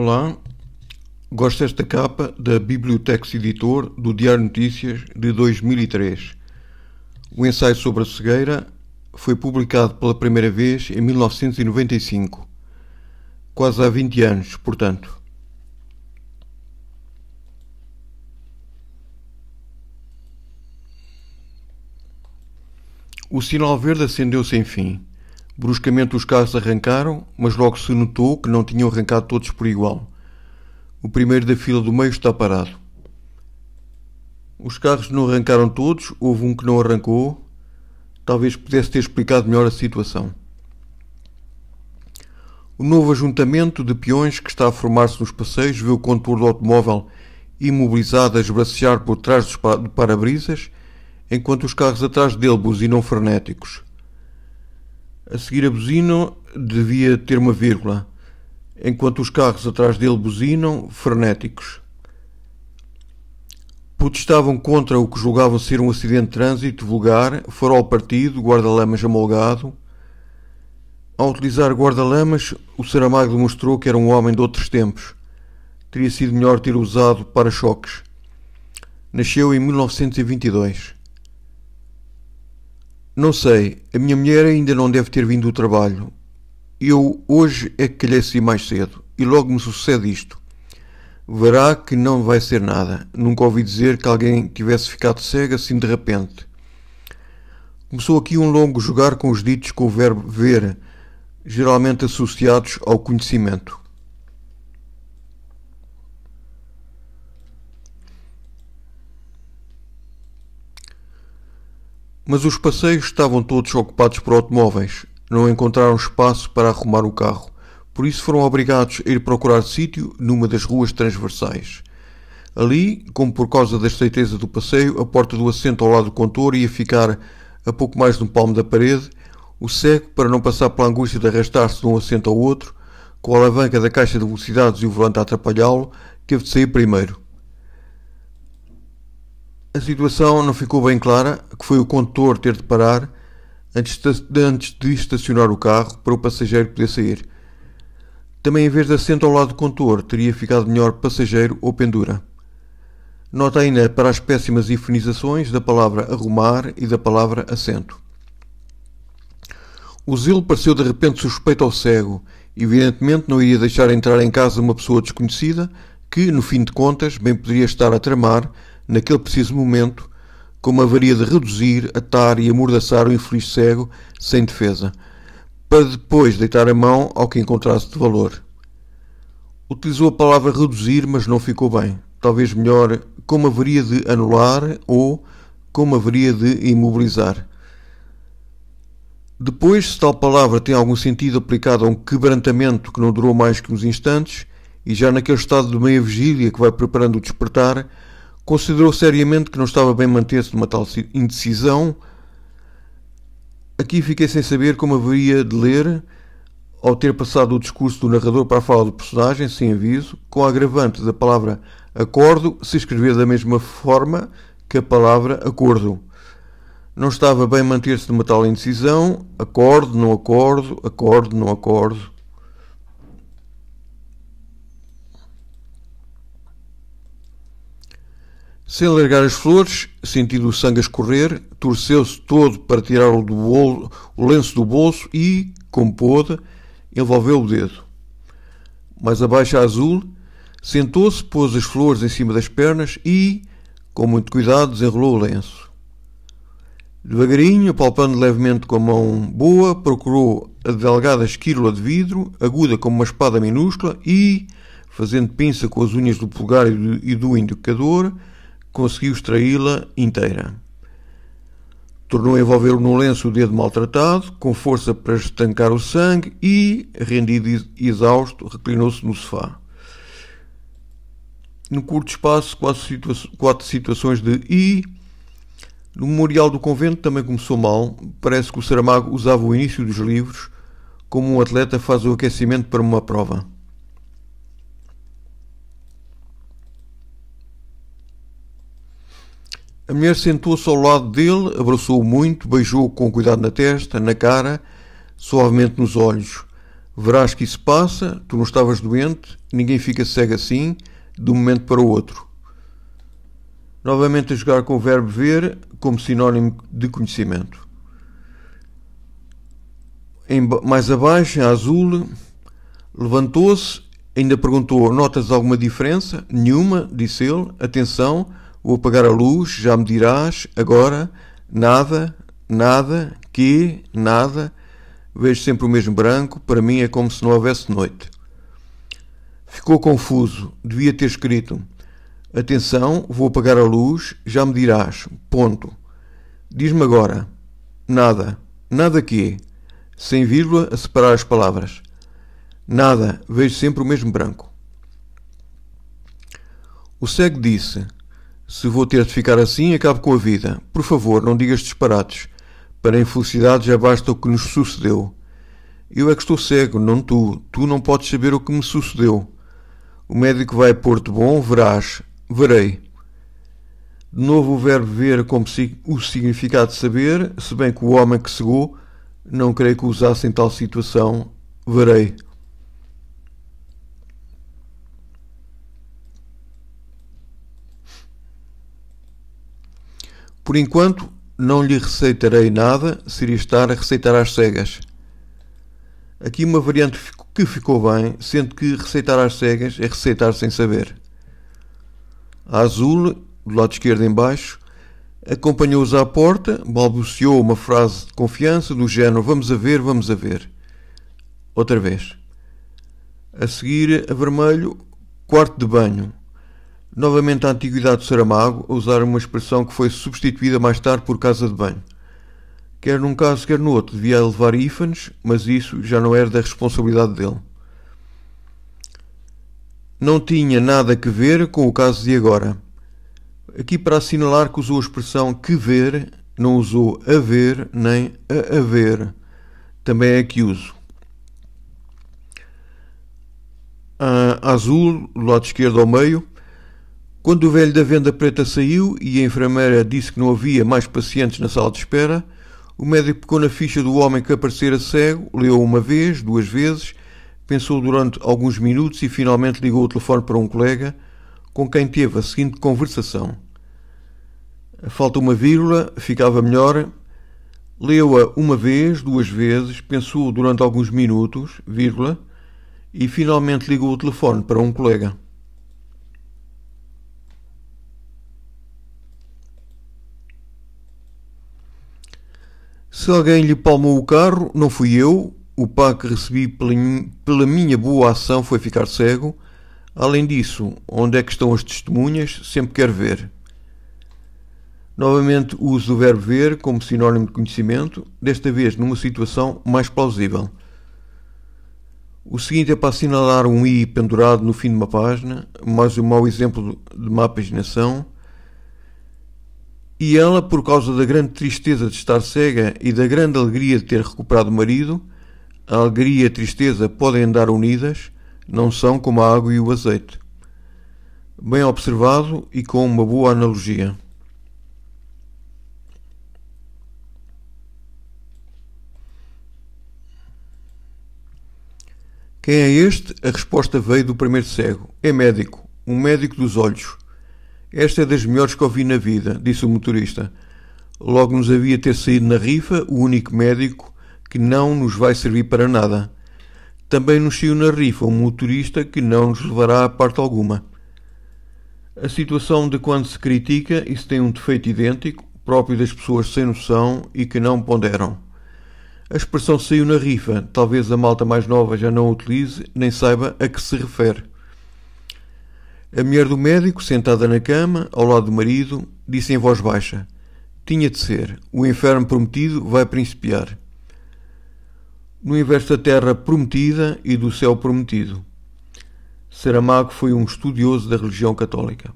Olá, gosto desta capa da Bibliotex Editor do Diário Notícias de 2003. O ensaio sobre a cegueira foi publicado pela primeira vez em 1995, quase há 20 anos, portanto. O sinal verde acendeu sem fim. Bruscamente os carros arrancaram, mas logo se notou que não tinham arrancado todos por igual. O primeiro da fila do meio está parado. Os carros não arrancaram todos, houve um que não arrancou. Talvez pudesse ter explicado melhor a situação. O novo ajuntamento de peões que está a formar-se nos passeios vê o condutor do automóvel imobilizado a esbracejar por trás do para-brisas, enquanto os carros atrás dele buzinam frenéticos. A seguir a buzina devia ter uma vírgula, enquanto os carros atrás dele buzinam, frenéticos. Protestavam contra o que julgavam ser um acidente de trânsito vulgar, farol partido, guarda-lamas amolgado. Ao utilizar guarda-lamas, o Saramago demonstrou que era um homem de outros tempos. Teria sido melhor ter usado para-choques. Nasceu em 1922. Não sei, a minha mulher ainda não deve ter vindo do trabalho. Eu hoje é que calhei sair mais cedo e logo me sucede isto. Verá que não vai ser nada. Nunca ouvi dizer que alguém tivesse ficado cego assim de repente. Começou aqui um longo jogar com os ditos com o verbo ver, geralmente associados ao conhecimento. Mas os passeios estavam todos ocupados por automóveis. Não encontraram espaço para arrumar o carro. Por isso foram obrigados a ir procurar sítio numa das ruas transversais. Ali, como por causa da estreiteza do passeio, a porta do assento ao lado do condutor ia ficar a pouco mais de um palmo da parede. O cego, para não passar pela angústia de arrastar-se de um assento ao outro, com a alavanca da caixa de velocidades e o volante a atrapalhá-lo, teve de sair primeiro. A situação não ficou bem clara, que foi o condutor ter de parar antes de estacionar o carro para o passageiro poder sair. Também, em vez de assento ao lado do condutor, teria ficado melhor passageiro ou pendura. Nota ainda para as péssimas infinizações da palavra arrumar e da palavra assento. O zelo pareceu de repente suspeito ao cego. Evidentemente não iria deixar entrar em casa uma pessoa desconhecida que, no fim de contas, bem poderia estar a tramar, naquele preciso momento, como haveria de reduzir, atar e amordaçar o infeliz cego sem defesa, para depois deitar a mão ao que encontrasse de valor. Utilizou a palavra reduzir, mas não ficou bem. Talvez melhor como haveria de anular ou como haveria de imobilizar. Depois, se tal palavra tem algum sentido aplicado a um quebrantamento que não durou mais que uns instantes, e já naquele estado de meia vigília que vai preparando o despertar, considerou seriamente que não estava bem manter-se numa tal indecisão. Aqui fiquei sem saber como haveria de ler, ao ter passado o discurso do narrador para a fala do personagem, sem aviso, com a agravante da palavra acordo se escrever da mesma forma que a palavra acordo. Não estava bem manter-se numa tal indecisão, acordo, não acordo, acordo, não acordo. Sem largar as flores, sentindo o sangue a escorrer, torceu-se todo para tirar o lenço do bolso e, como pôde, envolveu o dedo. Mais abaixo a azul, sentou-se, pôs as flores em cima das pernas e, com muito cuidado, desenrolou o lenço. Devagarinho, palpando levemente com a mão boa, procurou a delgada esquírola de vidro, aguda como uma espada minúscula e, fazendo pinça com as unhas do polegar e do indicador, conseguiu extraí-la inteira. Tornou a envolver-o num lenço o dedo maltratado, com força para estancar o sangue e, rendido e exausto, reclinou-se no sofá. No curto espaço, quatro situações de I. No memorial do convento também começou mal. Parece que o Saramago usava o início dos livros como um atleta faz o aquecimento para uma prova. A mulher sentou-se ao lado dele, abraçou-o muito, beijou-o com cuidado na testa, na cara, suavemente nos olhos. Verás que isso passa, tu não estavas doente, ninguém fica cego assim, de um momento para o outro. Novamente a jogar com o verbo ver como sinónimo de conhecimento. Mais abaixo, em azul, levantou-se, ainda perguntou: notas alguma diferença? Nenhuma, disse ele. Atenção, vou apagar a luz, já me dirás. Agora, nada, nada, que, nada. Vejo sempre o mesmo branco, para mim é como se não houvesse noite. Ficou confuso, devia ter escrito: atenção, vou apagar a luz, já me dirás. Ponto. Diz-me agora. Nada. Nada que? Sem vírgula a separar as palavras. Nada, vejo sempre o mesmo branco. O cego disse: se vou ter de ficar assim, acabo com a vida. Por favor, não digas disparates. Para a infelicidade já basta o que nos sucedeu. Eu é que estou cego, não tu. Tu não podes saber o que me sucedeu. O médico vai pôr-te bom, verás. Verei. De novo o verbo ver como o significado de saber, se bem que o homem que cegou não creio que o usasse em tal situação. Verei. Por enquanto, não lhe receitarei nada, seria estar a receitar às cegas. Aqui uma variante que ficou bem, sendo que receitar às cegas é receitar sem saber. A azul, do lado esquerdo em baixo, acompanhou-os à porta, balbuciou uma frase de confiança do género: vamos a ver, vamos a ver. Outra vez. A seguir, a vermelho, quarto de banho. Novamente a antiguidade do Saramago, a usar uma expressão que foi substituída mais tarde por casa de banho. Quer num caso, quer no outro, devia levar ífanes, mas isso já não era da responsabilidade dele. Não tinha nada que ver com o caso de agora. Aqui para assinalar que usou a expressão que ver, não usou haver nem a haver. Também é que uso. A azul, do lado esquerdo ao meio. Quando o velho da venda preta saiu e a enfermeira disse que não havia mais pacientes na sala de espera, o médico pegou na ficha do homem que aparecera cego, leu uma vez, duas vezes, pensou durante alguns minutos e finalmente ligou o telefone para um colega com quem teve a seguinte conversação. Falta uma vírgula, ficava melhor. Leu-a uma vez, duas vezes, pensou durante alguns minutos, vírgula, e finalmente ligou o telefone para um colega. Se alguém lhe palmou o carro, não fui eu. O pago que recebi pela minha boa ação foi ficar cego. Além disso, onde é que estão as testemunhas? Sempre quero ver. Novamente uso o verbo ver como sinónimo de conhecimento, desta vez numa situação mais plausível. O seguinte é para assinalar um i pendurado no fim de uma página, mais um mau exemplo de má paginação. E ela, por causa da grande tristeza de estar cega e da grande alegria de ter recuperado o marido, a alegria e a tristeza podem andar unidas, não são como a água e o azeite. Bem observado e com uma boa analogia. Quem é este? A resposta veio do primeiro cego. É médico, um médico dos olhos. Esta é das melhores que ouvi na vida, disse o motorista. Logo nos havia ter saído na rifa o único médico que não nos vai servir para nada. Também nos saiu na rifa um motorista que não nos levará a parte alguma. A situação de quando se critica e se tem um defeito idêntico, próprio das pessoas sem noção e que não ponderam. A expressão saiu na rifa, talvez a malta mais nova já não a utilize, nem saiba a que se refere. A mulher do médico, sentada na cama, ao lado do marido, disse em voz baixa: tinha de ser, o inferno prometido vai principiar. No universo da terra prometida e do céu prometido. Saramago foi um estudioso da religião católica.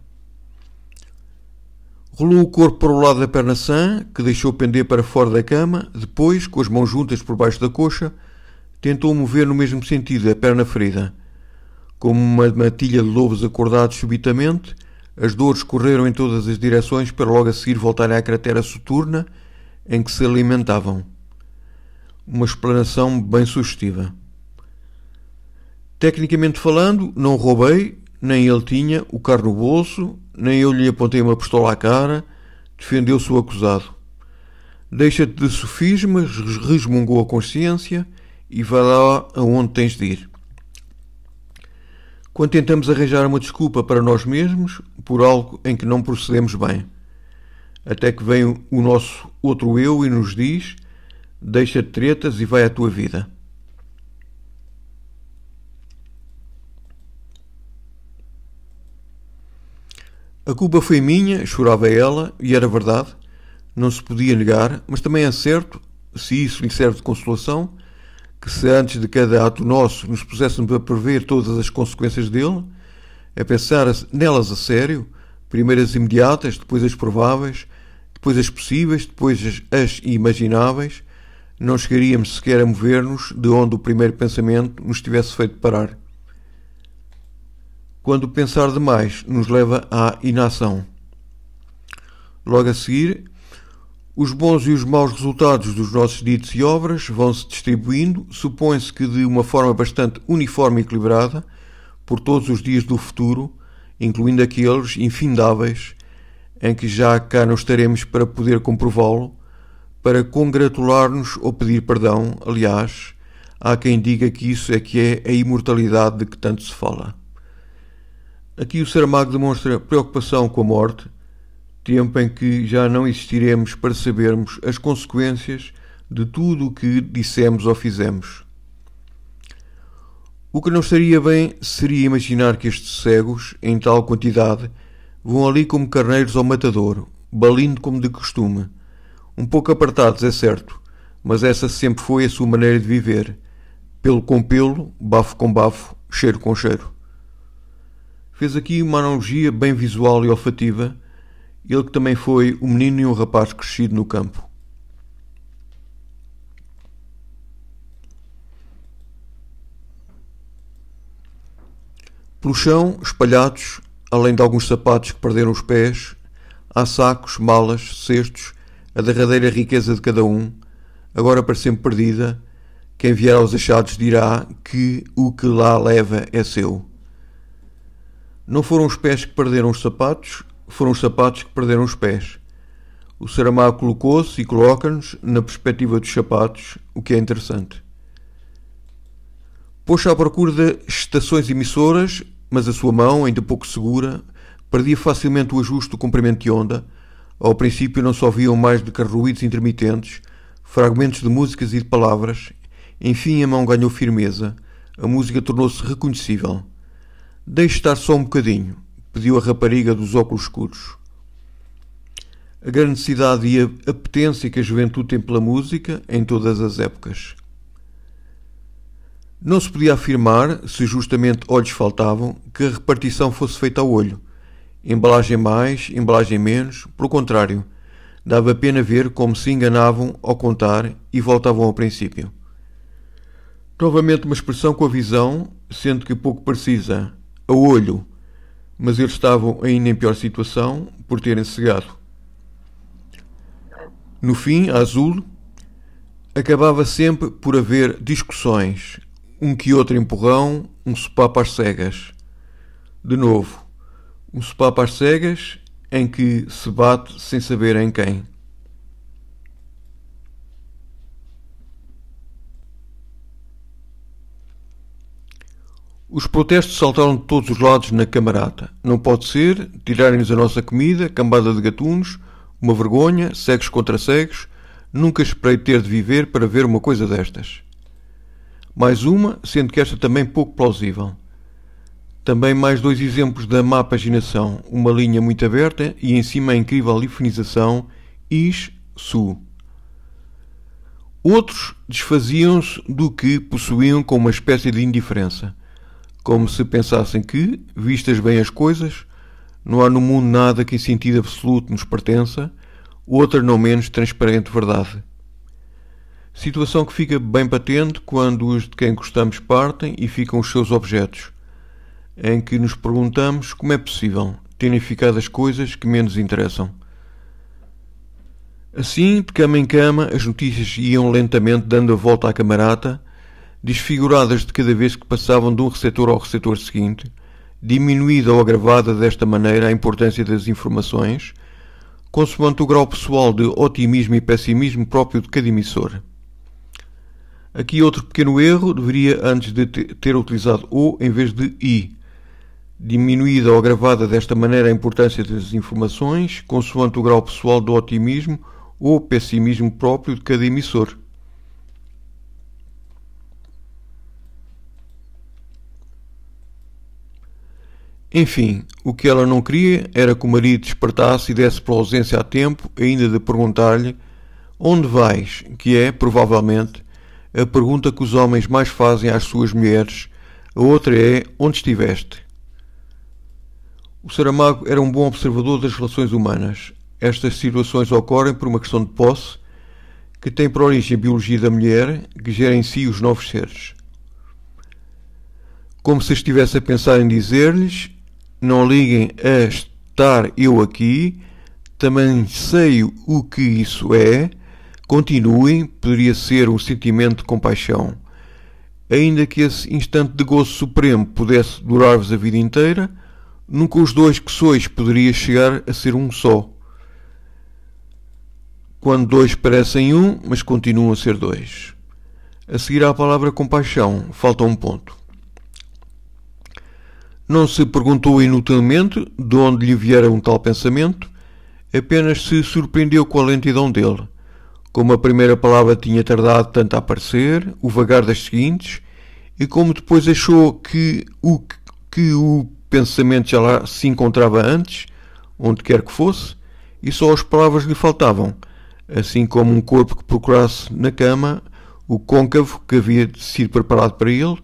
Rolou o corpo para o lado da perna sã, que deixou pender para fora da cama, depois, com as mãos juntas por baixo da coxa, tentou mover no mesmo sentido a perna ferida. Como uma matilha de lobos acordados subitamente, as dores correram em todas as direções para logo a seguir voltarem à cratera soturna em que se alimentavam. Uma explanação bem sugestiva. Tecnicamente falando, não roubei, nem ele tinha o carro no bolso, nem eu lhe apontei uma pistola à cara, defendeu-se o acusado. Deixa-te de sofismas, resmungou a consciência, e vai lá aonde tens de ir. Quando tentamos arranjar uma desculpa para nós mesmos por algo em que não procedemos bem, até que vem o nosso outro eu e nos diz: deixa de tretas e vai à tua vida. A culpa foi minha, chorava ela, e era verdade, não se podia negar, mas também é certo, se isso lhe serve de consolação, que se antes de cada ato nosso nos puséssemos a prever todas as consequências dele, a pensar nelas a sério, primeiro as imediatas, depois as prováveis, depois as possíveis, depois as imagináveis, não chegaríamos sequer a mover-nos de onde o primeiro pensamento nos tivesse feito parar. Quando o pensar demais nos leva à inação. Logo a seguir, os bons e os maus resultados dos nossos ditos e obras vão-se distribuindo, supõe-se que de uma forma bastante uniforme e equilibrada, por todos os dias do futuro, incluindo aqueles infindáveis, em que já cá não estaremos para poder comprová-lo, para congratular-nos ou pedir perdão. Aliás, há quem diga que isso é que é a imortalidade de que tanto se fala. Aqui o Saramago demonstra preocupação com a morte, tempo em que já não existiremos para sabermos as consequências de tudo o que dissemos ou fizemos. O que não estaria bem seria imaginar que estes cegos, em tal quantidade, vão ali como carneiros ao matadouro, balindo como de costume. Um pouco apartados, é certo, mas essa sempre foi a sua maneira de viver. Pelo com pelo, bafo com bafo, cheiro com cheiro. Fez aqui uma analogia bem visual e olfativa, ele que também foi um menino e um rapaz crescido no campo. Pelo chão, espalhados, além de alguns sapatos que perderam os pés, há sacos, malas, cestos, a derradeira riqueza de cada um, agora para sempre perdida. Quem vier aos achados dirá que o que lá leva é seu. Não foram os pés que perderam os sapatos, foram os sapatos que perderam os pés. O Saramago colocou-se e coloca-nos na perspectiva dos sapatos, o que é interessante. Pôs-se à procura de estações emissoras, mas a sua mão, ainda pouco segura, perdia facilmente o ajuste do comprimento de onda. Ao princípio não se ouviam mais do que ruídos intermitentes, fragmentos de músicas e de palavras. Enfim a mão ganhou firmeza, a música tornou-se reconhecível. Deixe estar só um bocadinho, pediu a rapariga dos óculos escuros. A grande necessidade e a apetência que a juventude tem pela música em todas as épocas. Não se podia afirmar, se justamente olhos faltavam, que a repartição fosse feita ao olho. Embalagem mais, embalagem menos, pelo contrário, dava pena ver como se enganavam ao contar e voltavam ao princípio. Novamente uma expressão com a visão, sendo que pouco precisa, a olho, mas eles estavam ainda em pior situação por terem cegado. No fim, a azul, acabava sempre por haver discussões, um que outro empurrão, um sopapo às cegas. De novo, um sopapo às cegas em que se bate sem saber em quem. Os protestos saltaram de todos os lados na camarata. Não pode ser, tirarem-nos a nossa comida, cambada de gatunos, uma vergonha, cegos contra cegos. Nunca esperei ter de viver para ver uma coisa destas. Mais uma, sendo que esta também pouco plausível. Também mais dois exemplos da má paginação, uma linha muito aberta e em cima a incrível lifonização is-su. Outros desfaziam-se do que possuíam com uma espécie de indiferença, como se pensassem que, vistas bem as coisas, não há no mundo nada que em sentido absoluto nos pertença, outra não menos transparente verdade. Situação que fica bem patente quando os de quem gostamos partem e ficam os seus objetos, em que nos perguntamos como é possível terem ficado as coisas que menos interessam. Assim, de cama em cama, as notícias iam lentamente dando a volta à camarata, desfiguradas de cada vez que passavam de um receptor ao receptor seguinte, diminuída ou agravada desta maneira a importância das informações, consoante o grau pessoal de otimismo e pessimismo próprio de cada emissor. Aqui outro pequeno erro, deveria antes de ter utilizado o em vez de i. Diminuída ou agravada desta maneira a importância das informações, consoante o grau pessoal de otimismo ou pessimismo próprio de cada emissor. Enfim, o que ela não queria era que o marido despertasse e desse pela ausência a tempo ainda de perguntar-lhe onde vais, que é, provavelmente, a pergunta que os homens mais fazem às suas mulheres. A outra é onde estiveste. O Saramago era um bom observador das relações humanas. Estas situações ocorrem por uma questão de posse que tem por origem a biologia da mulher, que gera em si os novos seres. Como se estivesse a pensar em dizer-lhes: não liguem a estar eu aqui, também sei o que isso é, continuem, poderia ser um sentimento de compaixão. Ainda que esse instante de gozo supremo pudesse durar-vos a vida inteira, nunca os dois que sois poderia chegar a ser um só. Quando dois parecem um, mas continuam a ser dois. A seguir à palavra compaixão, falta um ponto. Não se perguntou inutilmente de onde lhe viera um tal pensamento, apenas se surpreendeu com a lentidão dele. Como a primeira palavra tinha tardado tanto a aparecer, o vagar das seguintes, e como depois achou que o pensamento já lá se encontrava antes, onde quer que fosse, e só as palavras lhe faltavam, assim como um corpo que procurasse na cama o côncavo que havia sido preparado para ele,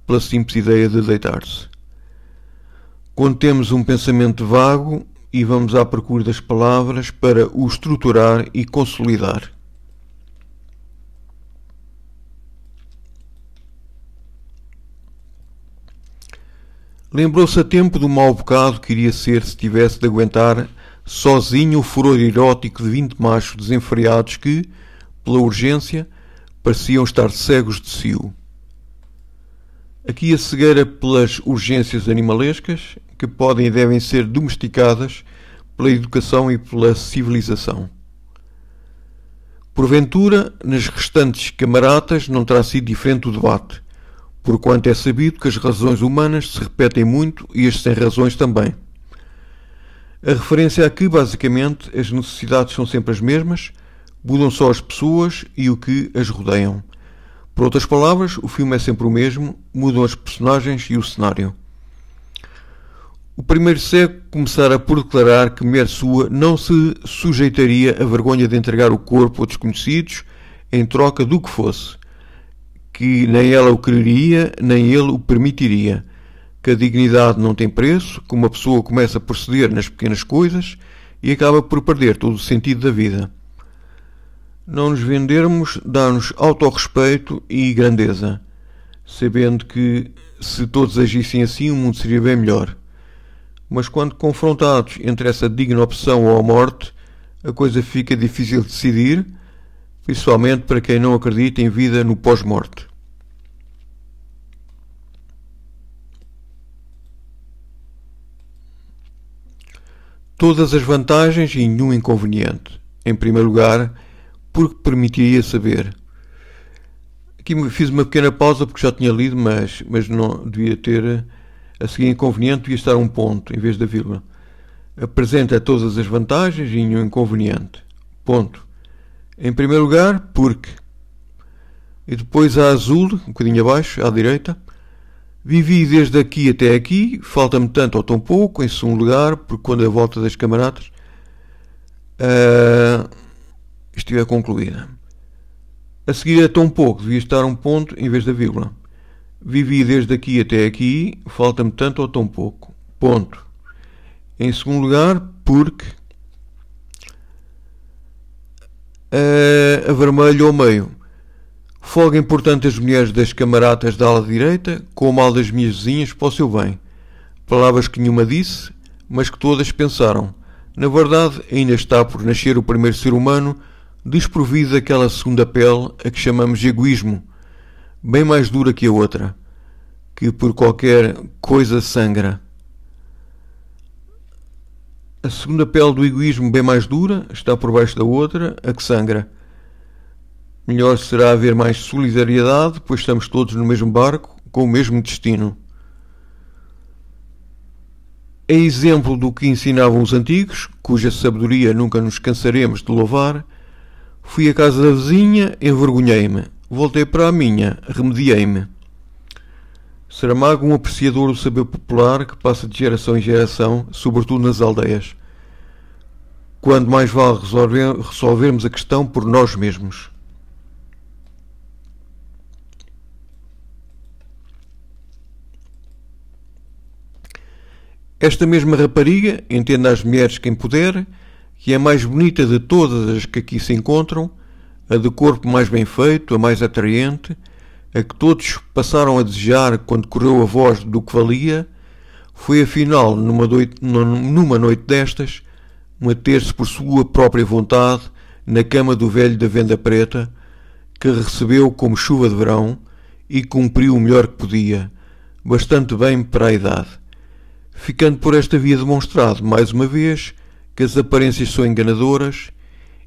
pela simples ideia de deitar-se. Quando temos um pensamento vago e vamos à procura das palavras para o estruturar e consolidar. Lembrou-se a tempo do mau bocado que iria ser se tivesse de aguentar sozinho o furor erótico de 20 machos desenfreados que, pela urgência, pareciam estar cegos de cio. Aqui a cegueira pelas urgências animalescas, que podem e devem ser domesticadas pela educação e pela civilização. Porventura, nas restantes camaratas não terá sido diferente o debate, porquanto é sabido que as razões humanas se repetem muito e as sem razões também. A referência a que, basicamente, as necessidades são sempre as mesmas, mudam só as pessoas e o que as rodeiam. Por outras palavras, o filme é sempre o mesmo, mudam as personagens e o cenário. O primeiro cego começara por declarar que mulher sua não se sujeitaria à vergonha de entregar o corpo a desconhecidos em troca do que fosse, que nem ela o quereria, nem ele o permitiria, que a dignidade não tem preço, que uma pessoa começa a proceder nas pequenas coisas e acaba por perder todo o sentido da vida. Não nos vendermos dá-nos autorrespeito e grandeza, sabendo que, se todos agissem assim, o mundo seria bem melhor. Mas quando confrontados entre essa digna opção ou a morte, a coisa fica difícil de decidir, principalmente para quem não acredita em vida no pós-morte. Todas as vantagens e nenhum inconveniente. Em primeiro lugar, porque permitiria saber. Aqui fiz uma pequena pausa porque já tinha lido, mas não devia ter. A seguir inconveniente devia estar um ponto em vez da vírgula. Apresenta todas as vantagens e nenhum inconveniente. Ponto. Em primeiro lugar, porque. E depois a azul, um bocadinho abaixo, à direita. Vivi desde aqui até aqui, falta-me tanto ou tão pouco. Em segundo lugar, porque quando a volta das camaradas estiver concluída. A seguir a tão pouco, devia estar um ponto em vez da vírgula. Vivi desde aqui até aqui, falta-me tanto ou tão pouco. Ponto. Em segundo lugar, porque a vermelho ao meio. Folguem, portanto, as mulheres das camaratas da ala direita com o mal das minhas vizinhas para o seu bem. Palavras que nenhuma disse, mas que todas pensaram. Na verdade, ainda está por nascer o primeiro ser humano desprovido daquela segunda pele a que chamamos de egoísmo, bem mais dura que a outra, que por qualquer coisa sangra. A segunda pele do egoísmo, bem mais dura, está por baixo da outra, a que sangra. Melhor será haver mais solidariedade, pois estamos todos no mesmo barco, com o mesmo destino. É exemplo do que ensinavam os antigos, cuja sabedoria nunca nos cansaremos de louvar. Fui à casa da vizinha, envergonhei-me. Voltei para a minha, remediei-me. Saramago, um apreciador do saber popular que passa de geração em geração, sobretudo nas aldeias. Quando mais vale resolvermos a questão por nós mesmos. Esta mesma rapariga, entenda as mulheres quem puder, que é a mais bonita de todas as que aqui se encontram, a de corpo mais bem feito, a mais atraente, a que todos passaram a desejar quando correu a voz do que valia, foi afinal, numa noite destas, meter-se por sua própria vontade na cama do velho da venda preta, que recebeu como chuva de verão e cumpriu o melhor que podia, bastante bem para a idade, ficando por esta via demonstrado, mais uma vez, que as aparências são enganadoras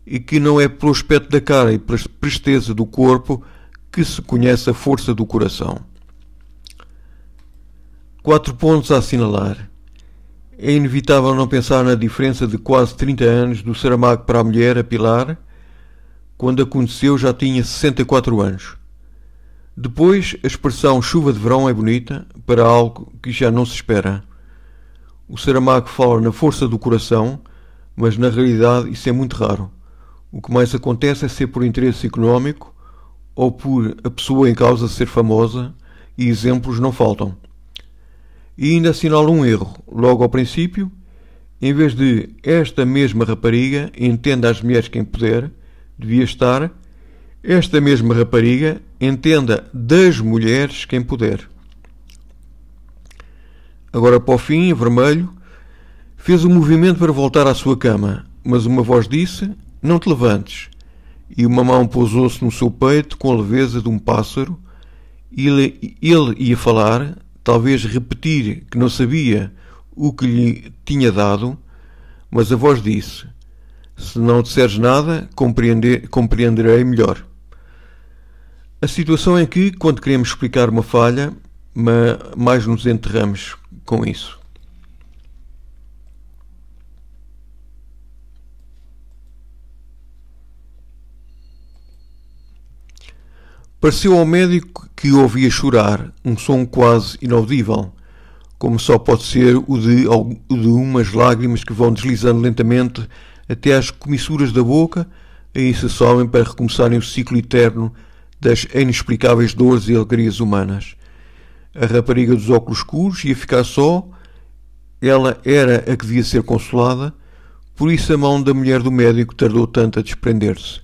e que não é pelo aspecto da cara e pela presteza do corpo que se conhece a força do coração. 4 pontos a assinalar. É inevitável não pensar na diferença de quase 30 anos do Saramago para a mulher, a Pilar. Quando aconteceu já tinha 64 anos. Depois, a expressão chuva de verão é bonita para algo que já não se espera. O Saramago fala na força do coração, mas na realidade isso é muito raro. O que mais acontece é ser por interesse económico ou por a pessoa em causa ser famosa, e exemplos não faltam. E ainda assinala um erro, logo ao princípio, em vez de esta mesma rapariga, entenda as mulheres quem puder, devia estar esta mesma rapariga, entenda das mulheres quem puder. Agora para o fim, em vermelho, fez um movimento para voltar à sua cama, mas uma voz disse, não te levantes, e uma mão pousou-se no seu peito com a leveza de um pássaro. Ele ia falar, talvez repetir que não sabia o que lhe tinha dado, mas a voz disse, se não disseres nada, compreenderei melhor. A situação é que, quando queremos explicar uma falha, mais nos enterramos com isso. Pareceu ao médico que ouvia chorar, um som quase inaudível, como só pode ser o de umas lágrimas que vão deslizando lentamente até às comissuras da boca, aí se somem para recomeçarem o ciclo eterno das inexplicáveis dores e alegrias humanas. A rapariga dos óculos escuros ia ficar só, ela era a que devia ser consolada, por isso a mão da mulher do médico tardou tanto a desprender-se.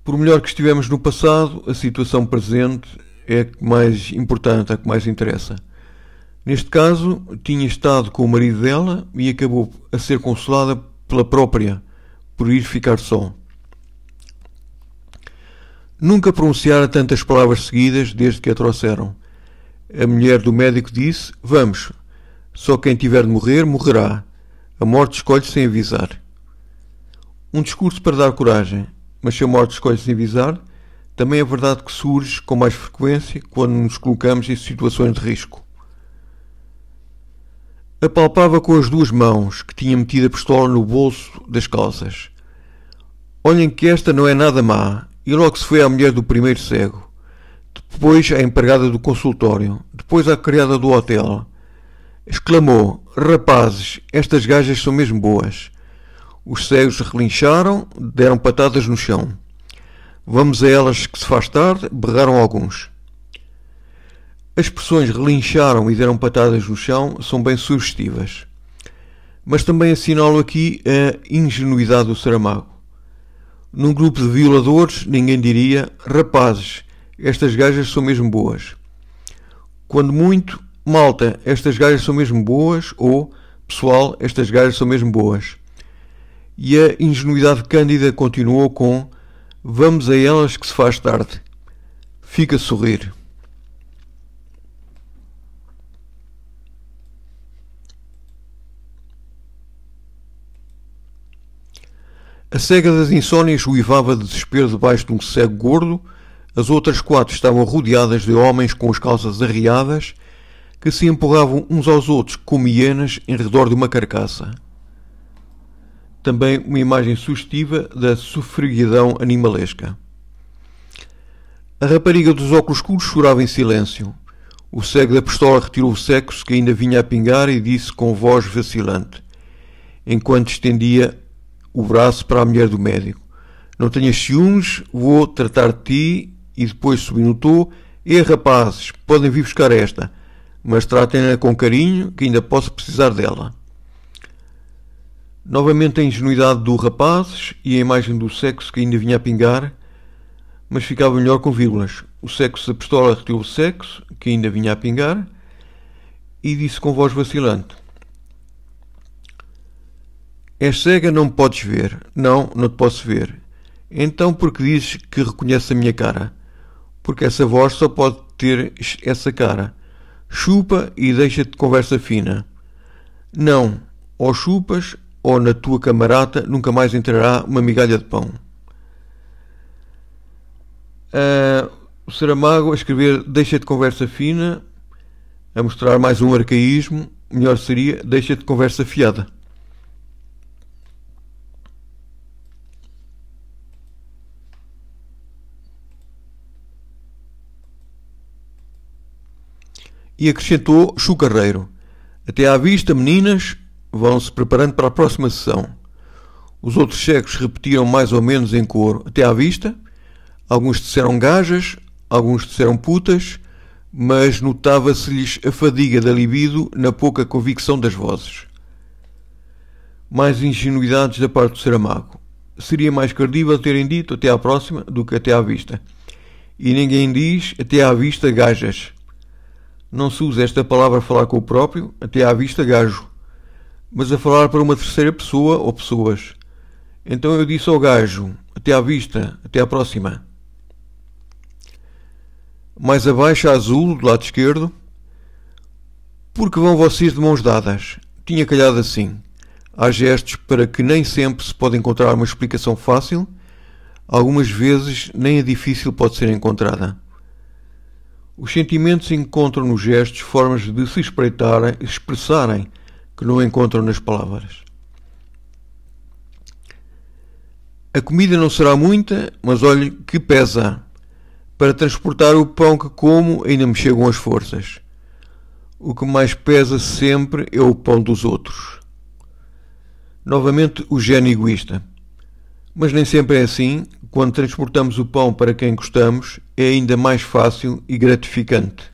Por melhor que estivemos no passado, a situação presente é a que mais importante, a que mais interessa. Neste caso, tinha estado com o marido dela e acabou a ser consolada pela própria, por ir ficar só. Nunca pronunciara tantas palavras seguidas desde que a trouxeram. A mulher do médico disse, vamos, só quem tiver de morrer, morrerá. A morte escolhe-se sem avisar. Um discurso para dar coragem. Mas se a morte escolhe sem avisar, também é verdade que surge com mais frequência quando nos colocamos em situações de risco. Apalpava com as 2 mãos que tinha metido a pistola no bolso das calças. Olhem que esta não é nada má, e logo se foi à mulher do primeiro cego, depois à empregada do consultório, depois à criada do hotel. Exclamou, rapazes, estas gajas são mesmo boas. Os cegos relincharam, deram patadas no chão. Vamos a elas que se faz tarde, berraram alguns. As expressões relincharam e deram patadas no chão são bem sugestivas. Mas também assinalo aqui a ingenuidade do Saramago. Num grupo de violadores, ninguém diria, rapazes, estas gajas são mesmo boas. Quando muito, malta, estas gajas são mesmo boas, ou, pessoal, estas gajas são mesmo boas. E a ingenuidade cândida continuou com vamos a elas que se faz tarde. fica a sorrir. A cega das insónias uivava de desespero debaixo de um cego gordo. As outras 4 estavam rodeadas de homens com as calças arriadas que se empurravam uns aos outros como hienas em redor de uma carcaça. Também uma imagem sugestiva da sofreguidão animalesca. A rapariga dos óculos escuros chorava em silêncio. O cego da pistola retirou o sexo que ainda vinha a pingar e disse com voz vacilante, enquanto estendia o braço para a mulher do médico: "Não tenhas ciúmes, vou tratar de ti." E depois subnotou: rapazes, podem vir buscar esta, mas tratem-na com carinho, que ainda posso precisar dela." Novamente a ingenuidade do rapazes e a imagem do sexo que ainda vinha a pingar, mas ficava melhor com vírgulas. O sexo da pistola retirou o sexo que ainda vinha a pingar e disse com voz vacilante: "És cega, não me podes ver." "Não, não te posso ver." "Então por que dizes que reconhece a minha cara?" "Porque essa voz só pode ter essa cara." "Chupa e deixa-te de conversa fina." "Não, ou chupas ou na tua camarata nunca mais entrará uma migalha de pão." O Saramago a escrever "deixa-te de conversa fina", a mostrar mais um arcaísmo, melhor seria "deixa-te de conversa fiada." E acrescentou chocarreiro: "Até à vista, meninas." Vão-se preparando para a próxima sessão. Os outros cegos repetiram mais ou menos em coro: "Até à vista." Alguns disseram gajas, alguns disseram putas, mas notava-se-lhes a fadiga da libido na pouca convicção das vozes. Mais ingenuidades da parte do Saramago. Seria mais credível terem dito "até à próxima" do que "até à vista." E ninguém diz "até à vista, gajas." Não se usa esta palavra a falar com o próprio, "até à vista, gajo", mas a falar para uma terceira pessoa ou pessoas. Então eu disse ao gajo "até à vista, até à próxima." Mais abaixo, a azul, do lado esquerdo: "Porque vão vocês de mãos dadas?" Tinha calhado assim. Há gestos para que nem sempre se pode encontrar uma explicação fácil. Algumas vezes nem a difícil pode ser encontrada. Os sentimentos encontram nos gestos formas de se expressarem que não encontram nas palavras. A comida não será muita, mas olhe que pesa. Para transportar o pão que como ainda me chegam as forças. O que mais pesa sempre é o pão dos outros. Novamente o gênio egoísta. Mas nem sempre é assim. Quando transportamos o pão para quem gostamos, é ainda mais fácil e gratificante.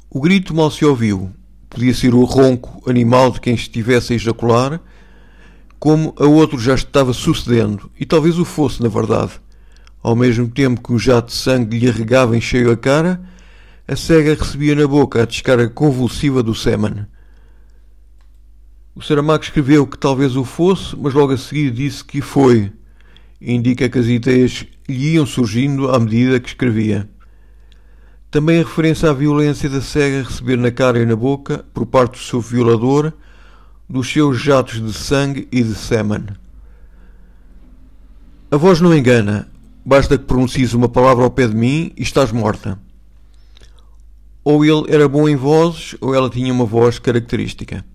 O grito mal se ouviu. Podia ser o ronco animal de quem estivesse a ejacular, como a outro já estava sucedendo, e talvez o fosse, na verdade. Ao mesmo tempo que um jato de sangue lhe regava em cheio a cara, a cega recebia na boca a descarga convulsiva do sêmen. O Saramago escreveu que talvez o fosse, mas logo a seguir disse que foi. Indica que as ideias lhe iam surgindo à medida que escrevia. Também a referência à violência da cega receber na cara e na boca, por parte do seu violador, dos seus jatos de sangue e de sêmen. A voz não engana. Basta que pronuncies uma palavra ao pé de mim e estás morta. Ou ele era bom em vozes, ou ela tinha uma voz característica.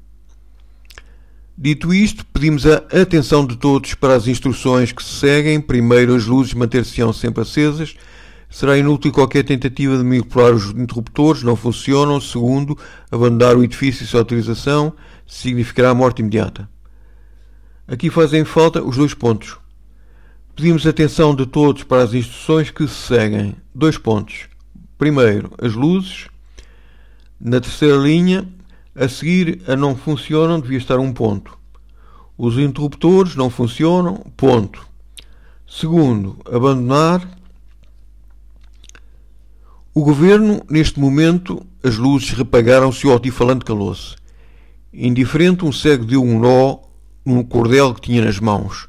Dito isto, pedimos a atenção de todos para as instruções que se seguem. Primeiro, as luzes manter-se-ão sempre acesas. Será inútil qualquer tentativa de manipular os interruptores, não funcionam. Segundo, abandonar o edifício sem autorização significará a morte imediata. Aqui fazem falta os 2 pontos. Pedimos atenção de todos para as instruções que se seguem. 2 pontos. Primeiro, as luzes. Na terceira linha, a seguir a não funcionam, devia estar 1 ponto. Os interruptores não funcionam, ponto. Segundo, abandonar. O governo, neste momento, as luzes repagaram-se e o altifalante calou-se. Indiferente, um cego deu um nó num cordel que tinha nas mãos.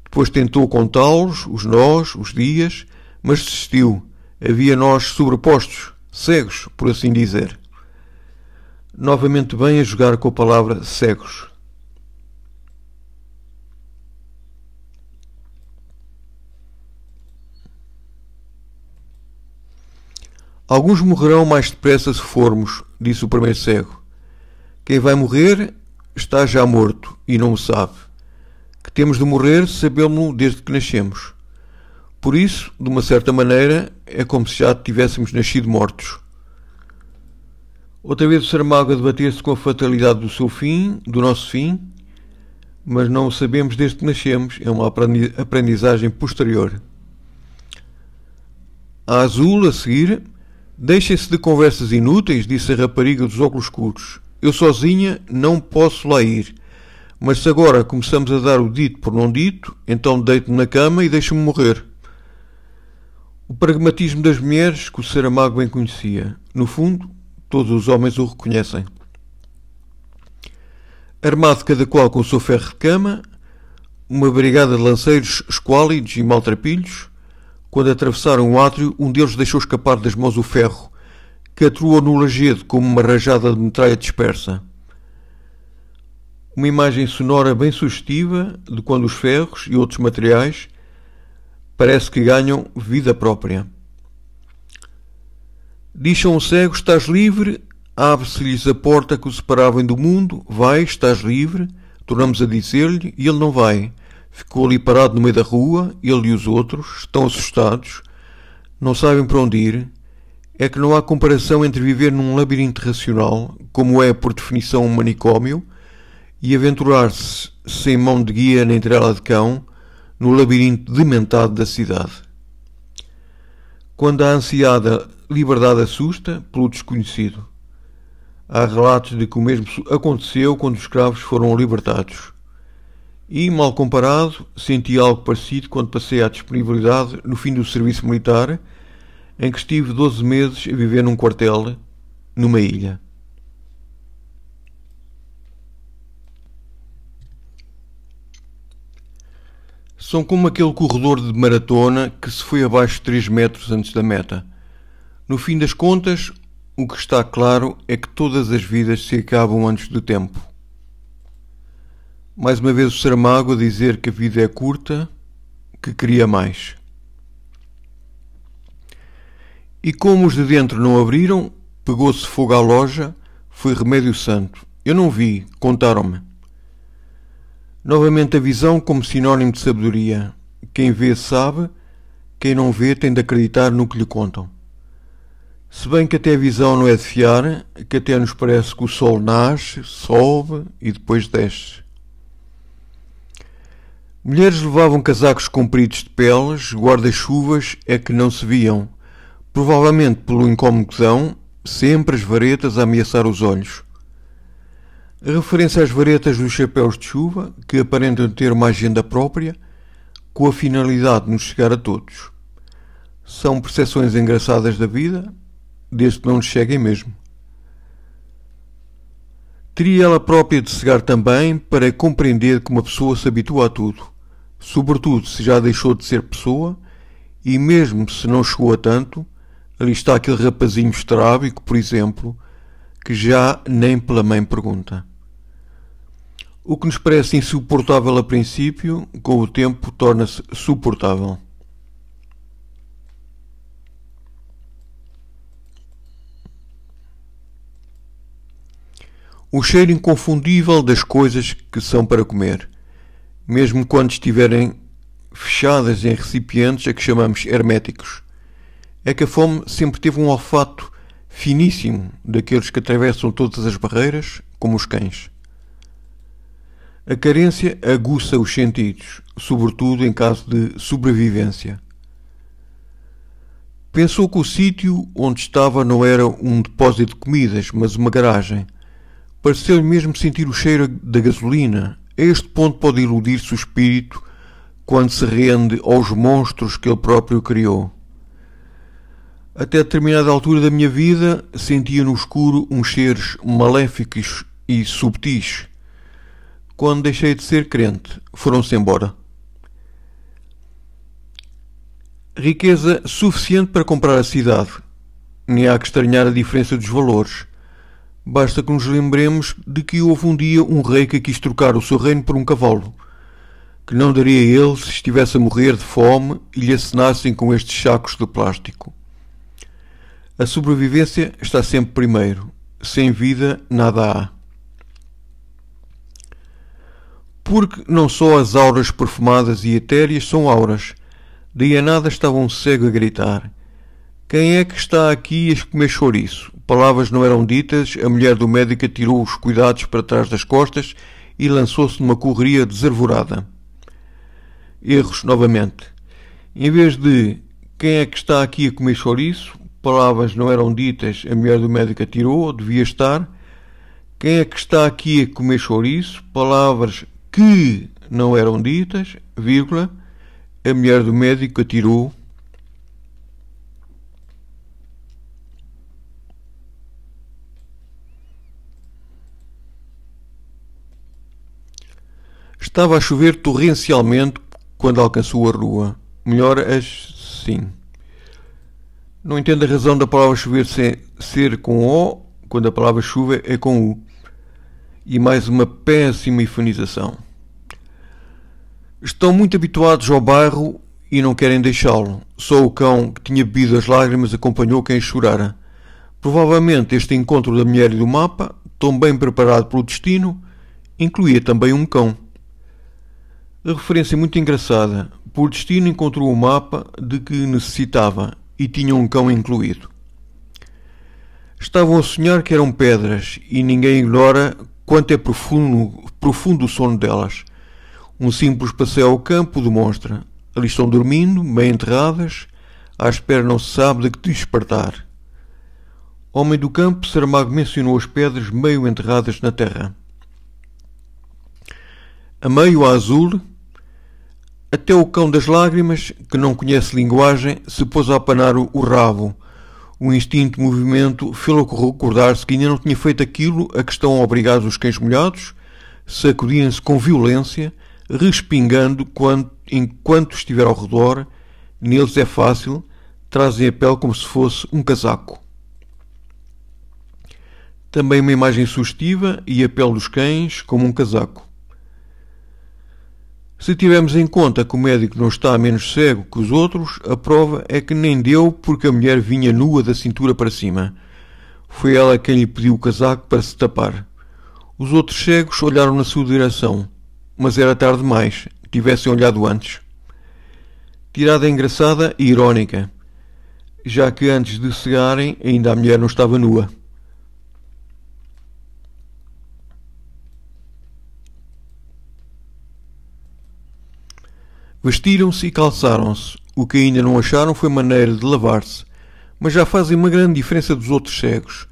Depois tentou contá-los, os nós, os dias, mas desistiu. Havia nós sobrepostos, cegos, por assim dizer. Novamente bem a jogar com a palavra cegos. Alguns morrerão mais depressa se formos, disse o primeiro cego. Quem vai morrer está já morto e não o sabe. Que temos de morrer, sabemos-lo desde que nascemos. Por isso, de uma certa maneira, é como se já tivéssemos nascido mortos. Outra vez o Saramago a debater-se com a fatalidade do seu fim, do nosso fim, mas não o sabemos desde que nascemos, é uma aprendizagem posterior. A Azul, a seguir, deixem-se de conversas inúteis, disse a rapariga dos óculos escuros. Eu sozinha não posso lá ir, mas se agora começamos a dar o dito por não dito, então deito-me na cama e deixo-me morrer. O pragmatismo das mulheres que o Saramago bem conhecia. No fundo, todos os homens o reconhecem. Armado cada qual com o seu ferro de cama, uma brigada de lanceiros esquálidos e maltrapilhos, quando atravessaram o átrio, um deles deixou escapar das mãos o ferro, que atroou no lajedo como uma rajada de metralha dispersa. Uma imagem sonora bem sugestiva de quando os ferros e outros materiais parece que ganham vida própria. Diz a um cego, estás livre, abre-se-lhes a porta que o separavam do mundo, vai, estás livre, tornamos a dizer-lhe, e ele não vai. Ficou ali parado no meio da rua, ele e os outros, estão assustados, não sabem para onde ir. É que não há comparação entre viver num labirinto racional, como é por definição um manicômio, e aventurar-se sem mão de guia nem trela de cão, no labirinto dementado da cidade. Quando a ansiada liberdade assusta pelo desconhecido. Há relatos de que o mesmo aconteceu quando os escravos foram libertados. E, mal comparado, senti algo parecido quando passei à disponibilidade no fim do serviço militar, em que estive 12 meses a viver num quartel, numa ilha. São como aquele corredor de maratona que se foi abaixo de 3 metros antes da meta. No fim das contas, o que está claro é que todas as vidas se acabam antes do tempo. Mais uma vez o Saramago a dizer que a vida é curta, que queria mais. E como os de dentro não abriram, pegou-se fogo à loja, foi remédio santo. Eu não vi, contaram-me. Novamente a visão como sinónimo de sabedoria. Quem vê sabe, quem não vê tem de acreditar no que lhe contam. Se bem que até a visão não é de fiar, que até nos parece que o sol nasce, sobe e depois desce. Mulheres levavam casacos compridos de peles, guarda-chuvas é que não se viam, provavelmente pelo incomodão, sempre as varetas a ameaçar os olhos. A referência às varetas dos chapéus de chuva, que aparentam ter uma agenda própria, com a finalidade de nos chegar a todos. São percepções engraçadas da vida, desde que não nos cheguem mesmo. Teria ela própria de cegar também para compreender que uma pessoa se habitua a tudo, sobretudo se já deixou de ser pessoa, e mesmo se não chegou a tanto, ali está aquele rapazinho estrábico, por exemplo, que já nem pela mãe pergunta. O que nos parece insuportável a princípio, com o tempo torna-se suportável. O cheiro inconfundível das coisas que são para comer, mesmo quando estiverem fechadas em recipientes a que chamamos herméticos. É que a fome sempre teve um olfato finíssimo daqueles que atravessam todas as barreiras, como os cães. A carência aguça os sentidos, sobretudo em caso de sobrevivência. Pensou que o sítio onde estava não era um depósito de comidas, mas uma garagem. Pareceu-lhe mesmo sentir o cheiro da gasolina. A este ponto pode iludir-se o espírito quando se rende aos monstros que ele próprio criou. Até determinada altura da minha vida sentia no escuro uns seres maléficos e subtis. Quando deixei de ser crente, foram-se embora. Riqueza suficiente para comprar a cidade. Nem há que estranhar a diferença dos valores. Basta que nos lembremos de que houve um dia um rei que quis trocar o seu reino por um cavalo, que não daria ele se estivesse a morrer de fome e lhe acenassem com estes sacos de plástico. A sobrevivência está sempre primeiro. Sem vida, nada há. Porque não só as auras perfumadas e etéreas são auras. Daí a nada estava um cego a gritar: quem é que está aqui a comer chouriço? Palavras não eram ditas, a mulher do médico tirou os cuidados para trás das costas e lançou-se numa correria desarvorada. Erros novamente. Em vez de quem é que está aqui a comer chouriço? Palavras não eram ditas, a mulher do médico atirou, devia estar. Quem é que está aqui a comer chouriço? Palavras que não eram ditas, vírgula, a mulher do médico atirou. Estava a chover torrencialmente quando alcançou a rua. Melhor assim. Não entendo a razão da palavra chover ser com O, quando a palavra chuva é com U. E mais uma péssima eufemização. Estão muito habituados ao bairro e não querem deixá-lo. Só o cão que tinha bebido as lágrimas acompanhou quem chorara. Provavelmente este encontro da mulher e do mapa, tão bem preparado pelo destino, incluía também um cão. A referência é muito engraçada. Por destino encontrou o mapa de que necessitava e tinha um cão incluído. Estavam a sonhar que eram pedras e ninguém ignora quanto é profundo o sono delas. Um simples passeio ao campo demonstra. Ali estão dormindo, bem enterradas, à espera não se sabe de que despertar. Homem do campo, Saramago mencionou as pedras meio enterradas na terra. A meio, a azul, até o cão das lágrimas, que não conhece linguagem, se pôs a abanar o rabo. O instinto de movimento fê-lo recordar-se que ainda não tinha feito aquilo a que estão obrigados os cães molhados, sacudiam-se com violência, respingando enquanto estiver ao redor. Neles é fácil, trazem a pele como se fosse um casaco. Também uma imagem sugestiva e a pele dos cães como um casaco. Se tivermos em conta que o médico não está menos cego que os outros, a prova é que nem deu porque a mulher vinha nua da cintura para cima. Foi ela quem lhe pediu o casaco para se tapar. Os outros cegos olharam na sua direção, mas era tarde demais, tivessem olhado antes. Tirada engraçada e irónica, já que antes de cegarem ainda a mulher não estava nua. Vestiram-se e calçaram-se. O que ainda não acharam foi maneira de lavar-se, mas já fazem uma grande diferença dos outros cegos.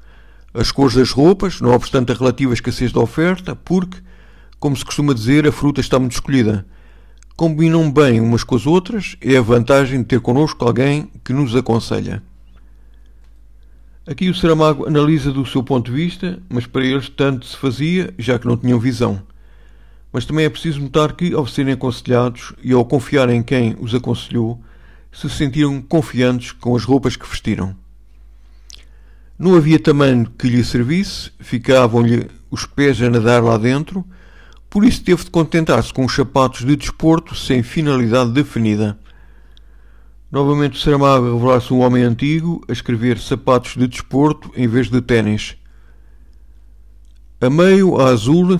As cores das roupas, não obstante a relativa escassez da oferta, porque, como se costuma dizer, a fruta está muito escolhida. Combinam bem umas com as outras, é a vantagem de ter connosco alguém que nos aconselha. Aqui o Saramago analisa do seu ponto de vista, mas para eles tanto se fazia, já que não tinham visão. Mas também é preciso notar que, ao serem aconselhados e ao confiarem em quem os aconselhou, se sentiram confiantes com as roupas que vestiram. Não havia tamanho que lhe servisse, ficavam-lhe os pés a nadar lá dentro, por isso teve de contentar-se com os sapatos de desporto sem finalidade definida. Novamente o Saramago a revelar-se um homem antigo a escrever sapatos de desporto em vez de ténis. A meio, a azul,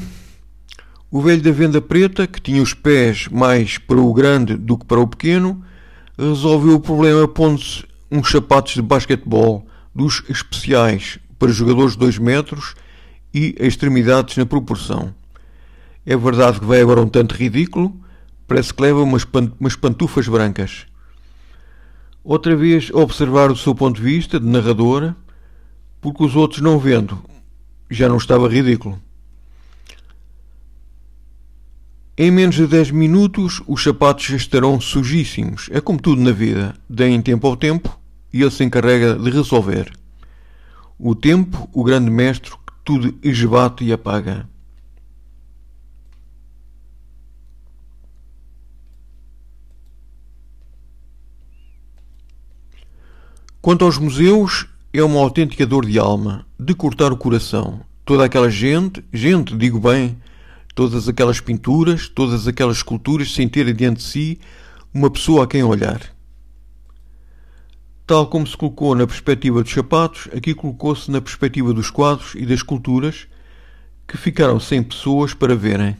o velho da venda preta, que tinha os pés mais para o grande do que para o pequeno, resolveu o problema pondo-se uns sapatos de basquetebol, dos especiais, para jogadores de 2 metros e extremidades na proporção. É verdade que vai agora um tanto ridículo, parece que leva umas pantufas brancas. Outra vez a observar o seu ponto de vista, de narradora, porque os outros não vendo, já não estava ridículo. Em menos de 10 minutos, os sapatos já estarão sujíssimos. É como tudo na vida. Deem tempo ao tempo e ele se encarrega de resolver. O tempo, o grande mestre tudo esbate e apaga. Quanto aos museus, é uma autêntica dor de alma, de cortar o coração. Toda aquela gente, digo bem, todas aquelas pinturas, todas aquelas esculturas, sem ter diante de si uma pessoa a quem olhar. Tal como se colocou na perspectiva dos sapatos, aqui colocou-se na perspectiva dos quadros e das esculturas, que ficaram sem pessoas para verem.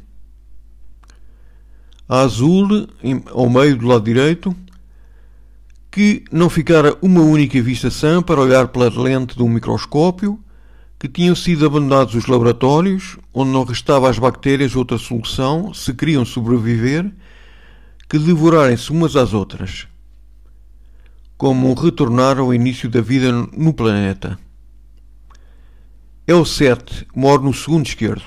A azul, ao meio do lado direito, que não ficara uma única vista sã para olhar pela lente de um microscópio, que tinham sido abandonados os laboratórios, onde não restava às bactérias outra solução, se queriam sobreviver, que devorarem-se umas às outras, como um retornar ao início da vida no planeta. É o 7, moro no segundo esquerdo.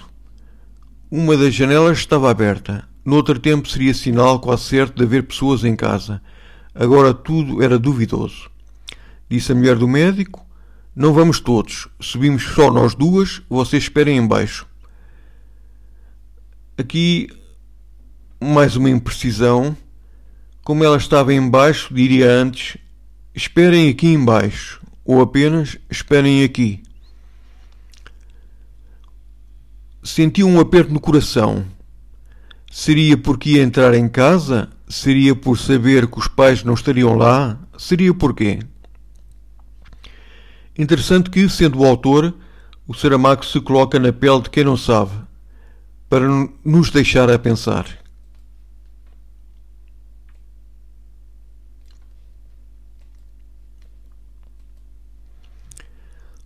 Uma das janelas estava aberta, noutro tempo seria sinal quase certo de haver pessoas em casa. Agora tudo era duvidoso. Disse a mulher do médico: não vamos todos, subimos só nós duas, vocês esperem em baixo. Aqui mais uma imprecisão. Como ela estava em baixo, diria antes: esperem aqui em baixo, ou apenas esperem aqui. Senti um aperto no coração. Seria porque ia entrar em casa? Seria por saber que os pais não estariam lá? Seria porquê? Interessante que, sendo o autor, o Saramago se coloca na pele de quem não sabe, para nos deixar a pensar.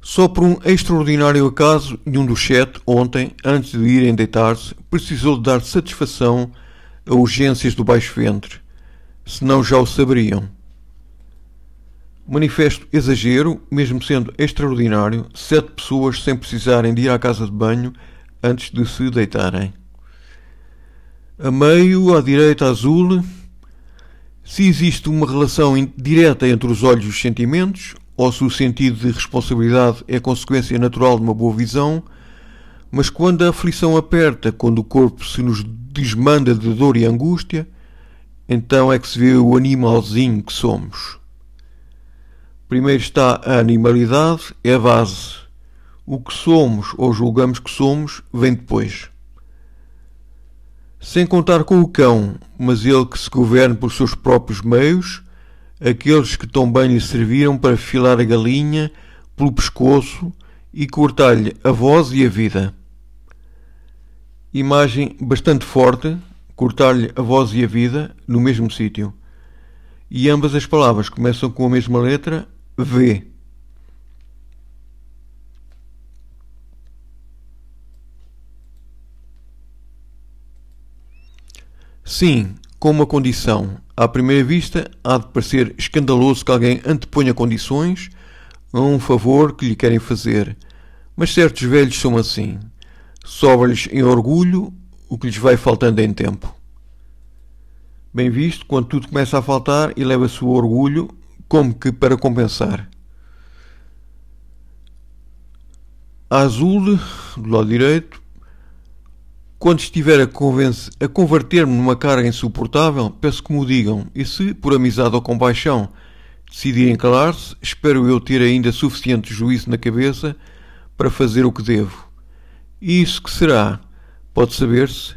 Só por um extraordinário acaso, nenhum dos 7, ontem, antes de irem deitar-se, precisou de dar satisfação a urgências do baixo ventre, senão já o saberiam. Manifesto exagero, mesmo sendo extraordinário, 7 pessoas sem precisarem de ir à casa de banho antes de se deitarem. A meio, à direita, azul. Se existe uma relação direta entre os olhos e os sentimentos, ou se o sentido de responsabilidade é consequência natural de uma boa visão, mas quando a aflição aperta, quando o corpo se nos desmanda de dor e angústia, então é que se vê o animalzinho que somos. Primeiro está a animalidade, é a base. O que somos ou julgamos que somos vem depois. Sem contar com o cão, mas ele que se governe por seus próprios meios, aqueles que tão bem lhe serviram para filar a galinha pelo pescoço e cortar-lhe a voz e a vida. Imagem bastante forte, cortar-lhe a voz e a vida no mesmo sítio. E ambas as palavras começam com a mesma letra, V. Sim, com uma condição. À primeira vista, há de parecer escandaloso que alguém anteponha condições a um favor que lhe querem fazer. Mas certos velhos são assim. Sobra-lhes em orgulho o que lhes vai faltando em tempo. Bem visto, quando tudo começa a faltar e leva-se o orgulho, como que para compensar. A azul, do lado direito. Quando estiver a converter-me numa carga insuportável, peço que me o digam, e se, por amizade ou compaixão, decidirem calar-se, espero eu ter ainda suficiente juízo na cabeça para fazer o que devo. E isso que será? Pode saber-se?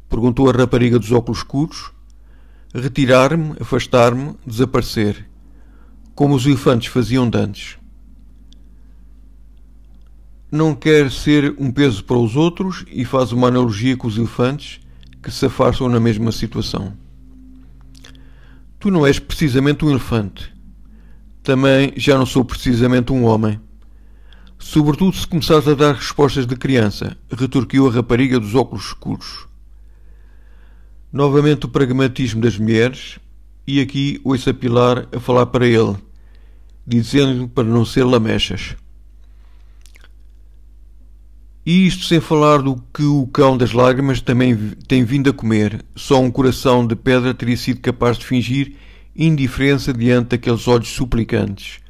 Perguntou a rapariga dos óculos escuros. Retirar-me, afastar-me, desaparecer, como os elefantes faziam de antes. Não quer ser um peso para os outros e faz uma analogia com os elefantes que se afastam na mesma situação. Tu não és precisamente um elefante. Também já não sou precisamente um homem. Sobretudo se começares a dar respostas de criança, retorquiu a rapariga dos óculos escuros. Novamente o pragmatismo das mulheres, e aqui ouço a Pilar a falar para ele, dizendo-lhe para não ser lamechas. E isto sem falar do que o cão das lágrimas também tem vindo a comer. Só um coração de pedra teria sido capaz de fingir indiferença diante daqueles olhos suplicantes.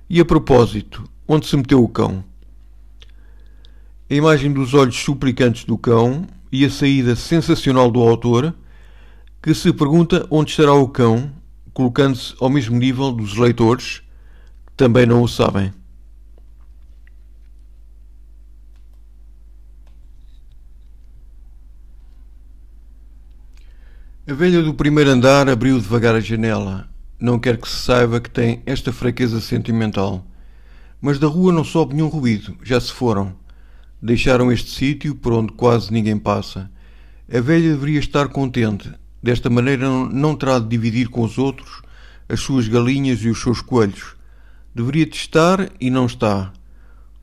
E a propósito, onde se meteu o cão? A imagem dos olhos suplicantes do cão e a saída sensacional do autor, que se pergunta onde estará o cão, colocando-se ao mesmo nível dos leitores, que também não o sabem. A velha do primeiro andar abriu devagar a janela. Não quer que se saiba que tem esta fraqueza sentimental. Mas da rua não sobe nenhum ruído, já se foram. Deixaram este sítio por onde quase ninguém passa. A velha deveria estar contente. Desta maneira não terá de dividir com os outros as suas galinhas e os seus coelhos. Deveria de estar e não está.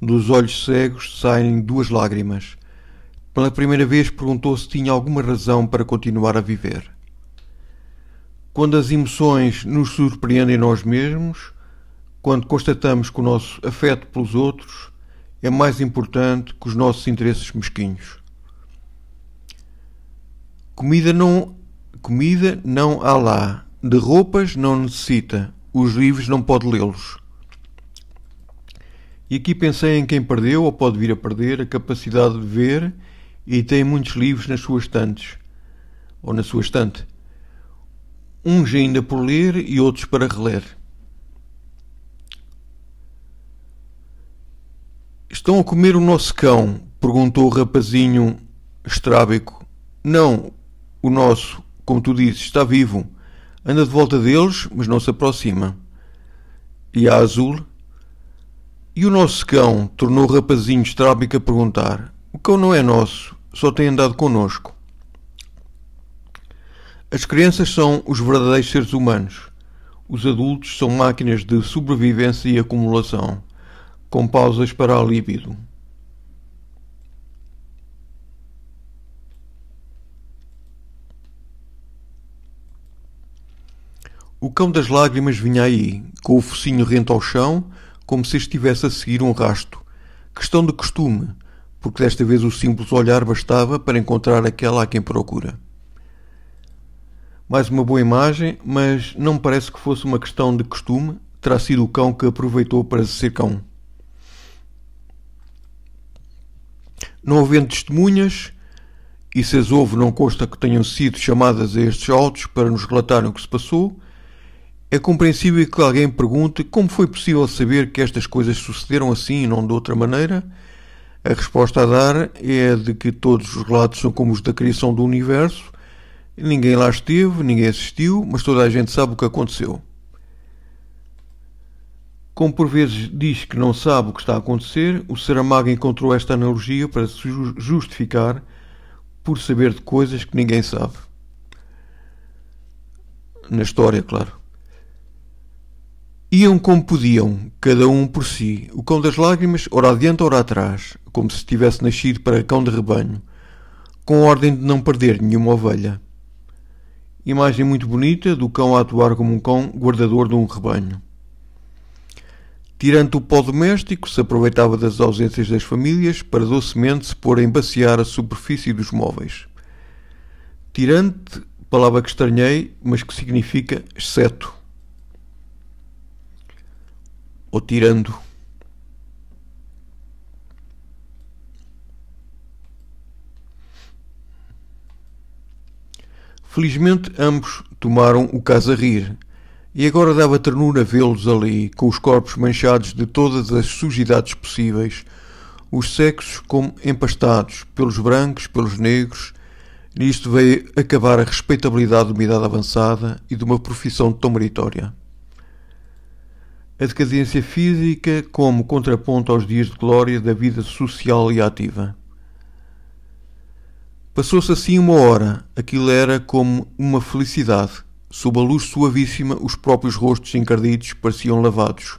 Dos olhos cegos saem duas lágrimas. Pela primeira vez perguntou se tinha alguma razão para continuar a viver. Quando as emoções nos surpreendem nós mesmos, quando constatamos que o nosso afeto pelos outros é mais importante que os nossos interesses mesquinhos. Comida não há lá, de roupas não necessita, os livros não pode lê-los. E aqui pensei em quem perdeu ou pode vir a perder a capacidade de ver e tem muitos livros nas suas estantes, ou na sua estante. Uns ainda por ler e outros para reler. Estão a comer o nosso cão? Perguntou o rapazinho estrábico. Não, o nosso, como tu dizes, está vivo. Anda de volta deles, mas não se aproxima. E a azul? E o nosso cão? Tornou o rapazinho estrábico a perguntar. O cão não é nosso, só tem andado connosco. As crianças são os verdadeiros seres humanos. Os adultos são máquinas de sobrevivência e acumulação, com pausas para a libido. O cão das lágrimas vinha aí, com o focinho rente ao chão, como se estivesse a seguir um rasto. Questão de costume, porque desta vez o simples olhar bastava para encontrar aquela a quem procura. Mais uma boa imagem, mas não me parece que fosse uma questão de costume. Terá sido o cão que aproveitou para ser cão. Não havendo testemunhas, e se as houve não consta que tenham sido chamadas a estes autos para nos relatarem o que se passou, é compreensível que alguém pergunte como foi possível saber que estas coisas sucederam assim e não de outra maneira. A resposta a dar é a de que todos os relatos são como os da criação do universo. Ninguém lá esteve, ninguém assistiu, mas toda a gente sabe o que aconteceu. Como por vezes diz que não sabe o que está a acontecer, o Saramago encontrou esta analogia para se justificar por saber de coisas que ninguém sabe. Na história, claro. Iam como podiam, cada um por si, o cão das lágrimas, ora adiante, ora atrás, como se tivesse nascido para cão de rebanho, com a ordem de não perder nenhuma ovelha. Imagem muito bonita do cão a atuar como um cão guardador de um rebanho. Tirando o pó doméstico, se aproveitava das ausências das famílias para docemente se pôr a embaciar a superfície dos móveis. Tirante, palavra que estranhei, mas que significa exceto. Ou tirando. Felizmente ambos tomaram o caso a rir, e agora dava ternura vê-los ali, com os corpos manchados de todas as sujidades possíveis, os sexos como empastados, pelos brancos, pelos negros. Nisto veio acabar a respeitabilidade de uma idade avançada e de uma profissão tão meritória. A decadência física como contraponto aos dias de glória da vida social e ativa. Passou-se assim uma hora, aquilo era como uma felicidade. Sob a luz suavíssima, os próprios rostos encardidos pareciam lavados.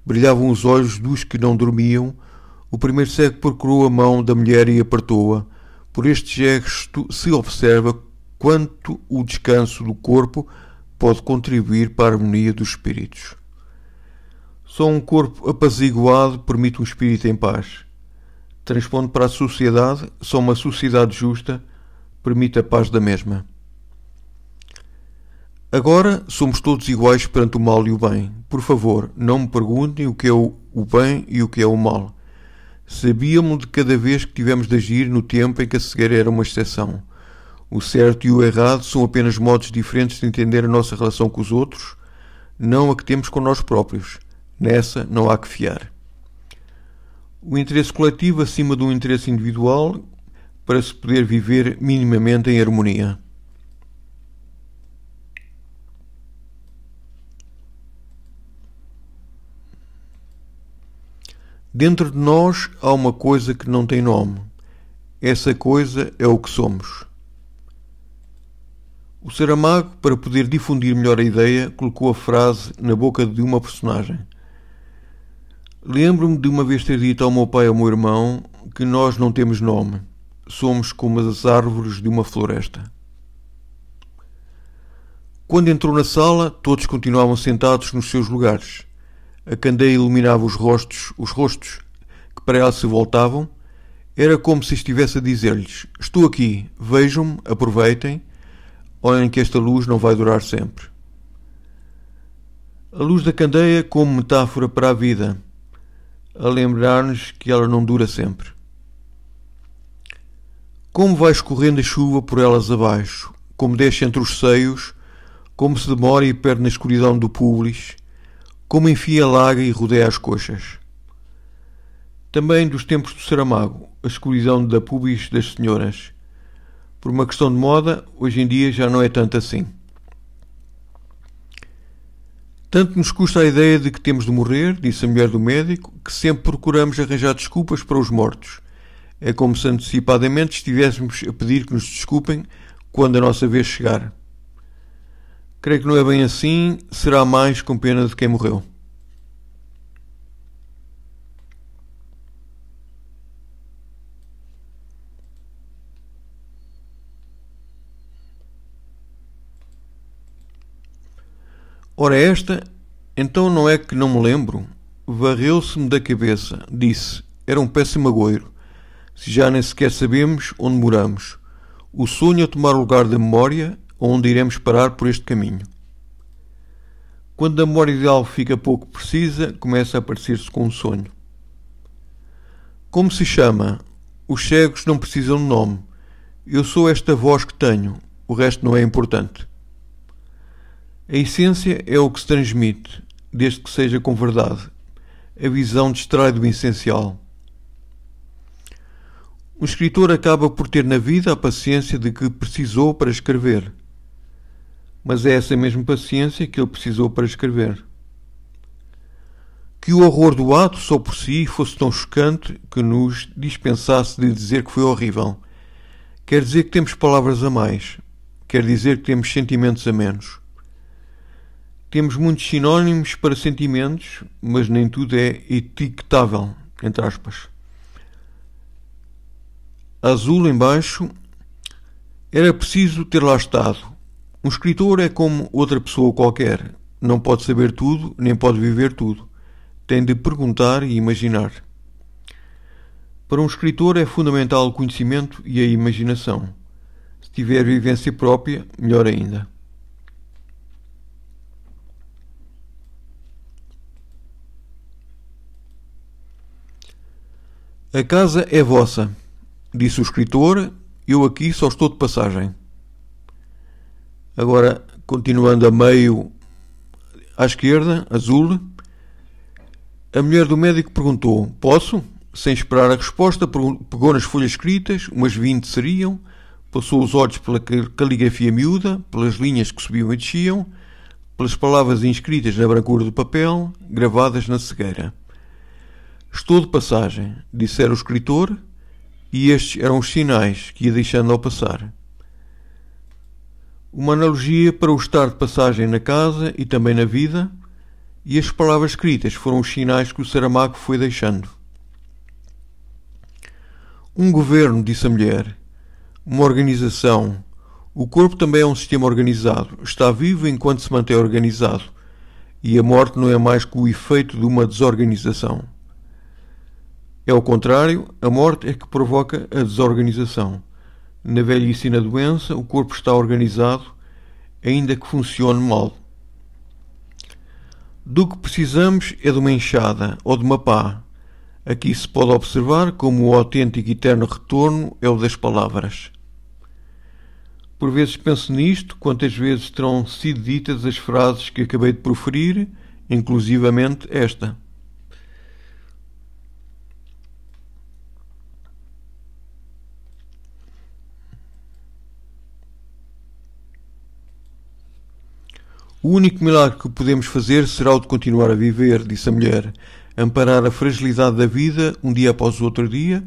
Brilhavam os olhos dos que não dormiam. O primeiro cego procurou a mão da mulher e apertou-a. Por este gesto se observa quanto o descanso do corpo pode contribuir para a harmonia dos espíritos. Só um corpo apaziguado permite um espírito em paz. Transpondo para a sociedade, só uma sociedade justa permite a paz da mesma. Agora somos todos iguais perante o mal e o bem. Por favor, não me perguntem o que é o bem e o que é o mal. Sabíamo de cada vez que tivemos de agir no tempo em que a cegueira era uma exceção. O certo e o errado são apenas modos diferentes de entender a nossa relação com os outros, não a que temos com nós próprios. Nessa não há que fiar. O interesse coletivo acima de um interesse individual para se poder viver minimamente em harmonia. Dentro de nós há uma coisa que não tem nome. Essa coisa é o que somos. O Saramago, para poder difundir melhor a ideia, colocou a frase na boca de uma personagem. Lembro-me de uma vez ter dito ao meu pai e ao meu irmão que nós não temos nome. Somos como as árvores de uma floresta. Quando entrou na sala, todos continuavam sentados nos seus lugares. A candeia iluminava os rostos que para ela se voltavam. Era como se estivesse a dizer-lhes: estou aqui, vejam-me, aproveitem, olhem que esta luz não vai durar sempre. A luz da candeia como metáfora para a vida, a lembrar-nos que ela não dura sempre. Como vai escorrendo a chuva por elas abaixo, como desce entre os seios, como se demora e perde na escuridão do públis, como enfia a laga e rodeia as coxas. Também dos tempos do Saramago, a escuridão da pubis das senhoras. Por uma questão de moda, hoje em dia já não é tanto assim. Tanto nos custa a ideia de que temos de morrer, disse a mulher do médico, que sempre procuramos arranjar desculpas para os mortos. É como se antecipadamente estivéssemos a pedir que nos desculpem quando a nossa vez chegar. Creio que não é bem assim, será mais com pena de quem morreu. Ora esta, então não é que não me lembro? Varreu-se-me da cabeça, disse, era um péssimo agouro. Se já nem sequer sabemos onde moramos. O sonho a tomar o lugar da memória, onde iremos parar por este caminho. Quando a memória ideal fica pouco precisa, começa a parecer-se com um sonho. Como se chama? Os cegos não precisam de nome. Eu sou esta voz que tenho, o resto não é importante. A essência é o que se transmite, desde que seja com verdade. A visão distrai do essencial. O escritor acaba por ter na vida a paciência de que precisou para escrever. Mas é essa mesma paciência que ele precisou para escrever. Que o horror do ato só por si fosse tão chocante que nos dispensasse de dizer que foi horrível. Quer dizer que temos palavras a mais. Quer dizer que temos sentimentos a menos. Temos muitos sinónimos para sentimentos, mas nem tudo é etiquetável, entre aspas. Azul embaixo, era preciso ter lá estado. Um escritor é como outra pessoa qualquer. Não pode saber tudo, nem pode viver tudo. Tem de perguntar e imaginar. Para um escritor é fundamental o conhecimento e a imaginação. Se tiver vivência própria, melhor ainda. A casa é vossa, disse o escritor, eu aqui só estou de passagem. Agora, continuando a meio à esquerda, azul, a mulher do médico perguntou, posso? Sem esperar a resposta, pegou nas folhas escritas, umas 20 seriam, passou os olhos pela caligrafia miúda, pelas linhas que subiam e desciam, pelas palavras inscritas na brancura do papel, gravadas na cegueira. Estou de passagem, dissera o escritor, e estes eram os sinais que ia deixando ao passar. Uma analogia para o estar de passagem na casa e também na vida, e as palavras escritas foram os sinais que o Saramago foi deixando. Um governo, disse a mulher, uma organização. O corpo também é um sistema organizado, está vivo enquanto se mantém organizado, e a morte não é mais que o efeito de uma desorganização. É o contrário, a morte é que provoca a desorganização. Na velhice e na doença, o corpo está organizado, ainda que funcione mal. Do que precisamos é de uma enxada ou de uma pá. Aqui se pode observar como o autêntico e eterno retorno é o das palavras. Por vezes penso nisto, quantas vezes terão sido ditas as frases que acabei de proferir, inclusivamente esta. O único milagre que podemos fazer será o de continuar a viver, disse a mulher, amparar a fragilidade da vida um dia após o outro dia,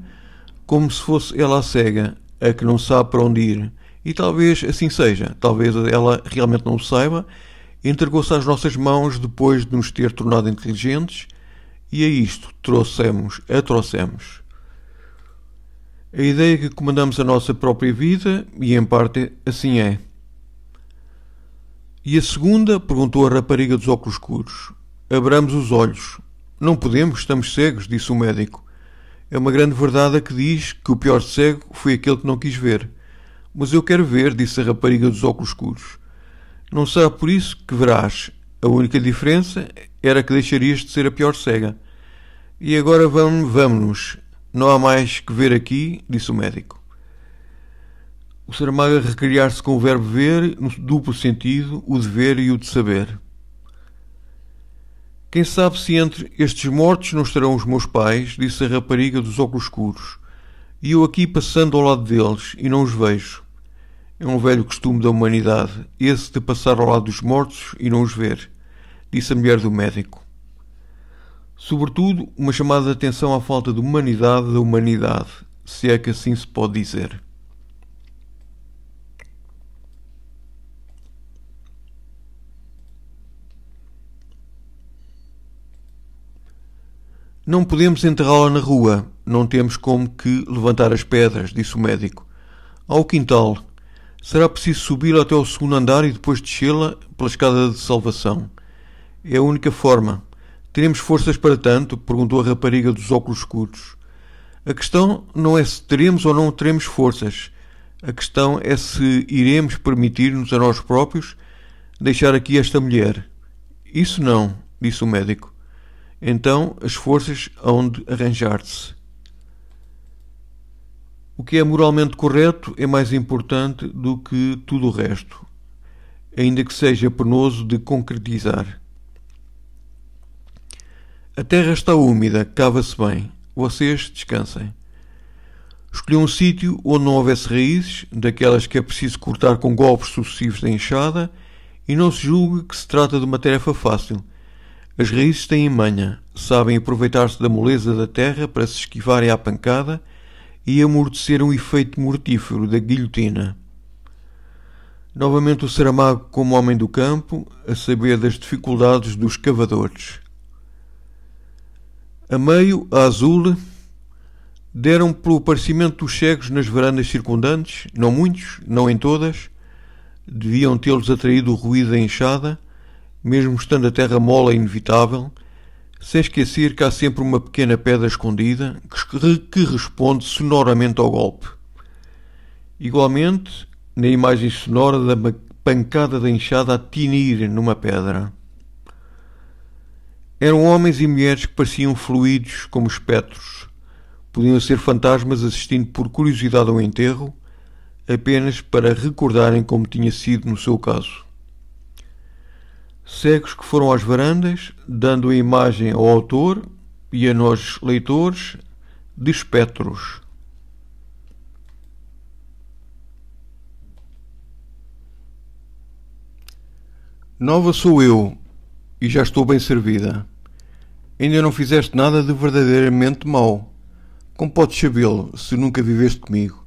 como se fosse ela a cega, a que não sabe para onde ir. E talvez assim seja, talvez ela realmente não o saiba, entregou-se às nossas mãos depois de nos ter tornado inteligentes, e a isto a trouxemos. A ideia que comandamos a nossa própria vida, e em parte assim é. E a segunda? Perguntou a rapariga dos óculos escuros. Abramos os olhos. Não podemos, estamos cegos, disse o médico. É uma grande verdade a que diz que o pior cego foi aquele que não quis ver. Mas eu quero ver, disse a rapariga dos óculos escuros. Não será por isso que verás. A única diferença era que deixarias de ser a pior cega. E agora vamos-nos. Não há mais que ver aqui, disse o médico. O Saramago a recriar-se com o verbo ver, no duplo sentido, o de ver e o de saber. Quem sabe se entre estes mortos não estarão os meus pais, disse a rapariga dos óculos escuros, e eu aqui passando ao lado deles, e não os vejo. É um velho costume da humanidade, esse de passar ao lado dos mortos e não os ver, disse a mulher do médico. Sobretudo, uma chamada de atenção à falta de humanidade da humanidade, se é que assim se pode dizer. Não podemos enterrá-la na rua, não temos como que levantar as pedras, disse o médico. Ao quintal. Será preciso subi-la até ao segundo andar e depois descê-la pela escada de salvação. É a única forma. Teremos forças para tanto? Perguntou a rapariga dos óculos escuros. A questão não é se teremos ou não teremos forças. A questão é se iremos permitir-nos a nós próprios deixar aqui esta mulher. Isso não, disse o médico. Então as forças hão de arranjar-se. O que é moralmente correto é mais importante do que tudo o resto, ainda que seja penoso de concretizar. A terra está úmida, cava-se bem. Vocês descansem. Escolhi um sítio onde não houvesse raízes, daquelas que é preciso cortar com golpes sucessivos da enxada, e não se julgue que se trata de uma tarefa fácil. As raízes têm manha, sabem aproveitar-se da moleza da terra para se esquivarem à pancada e amortecer um efeito mortífero da guilhotina. Novamente o Saramago como homem do campo, a saber das dificuldades dos cavadores. A meio, a azul, deram pelo aparecimento dos cegos nas varandas circundantes, não muitos, não em todas, deviam tê-los atraído o ruído da enxada, mesmo estando a terra mola e inevitável, sem esquecer que há sempre uma pequena pedra escondida que responde sonoramente ao golpe. Igualmente, na imagem sonora da pancada da enxada a tinir numa pedra. Eram homens e mulheres que pareciam fluidos como espectros. Podiam ser fantasmas assistindo por curiosidade ao enterro, apenas para recordarem como tinha sido no seu caso. Cegos que foram às varandas, dando a imagem ao autor e a nós leitores de espectros. Nova sou eu, e já estou bem servida. Ainda não fizeste nada de verdadeiramente mau. Como podes sabê-lo, se nunca viveste comigo?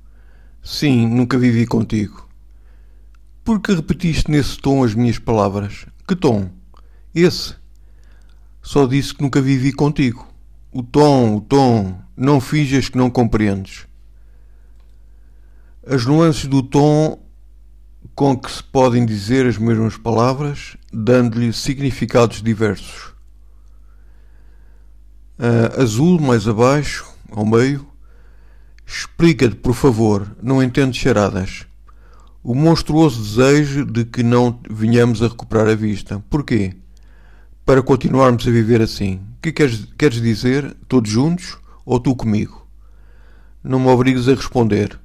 Sim, nunca vivi contigo. Por que repetiste nesse tom as minhas palavras? Que tom? Esse? Só disse que nunca vivi contigo. O tom, não finjas que não compreendes. As nuances do tom com que se podem dizer as mesmas palavras, dando-lhe significados diversos. Azul, mais abaixo, ao meio. Explica-te, por favor, não entendes charadas. O monstruoso desejo de que não venhamos a recuperar a vista. Porquê? para continuarmos a viver assim? O que queres dizer? Todos juntos ou tu comigo? Não me obrigues a responder.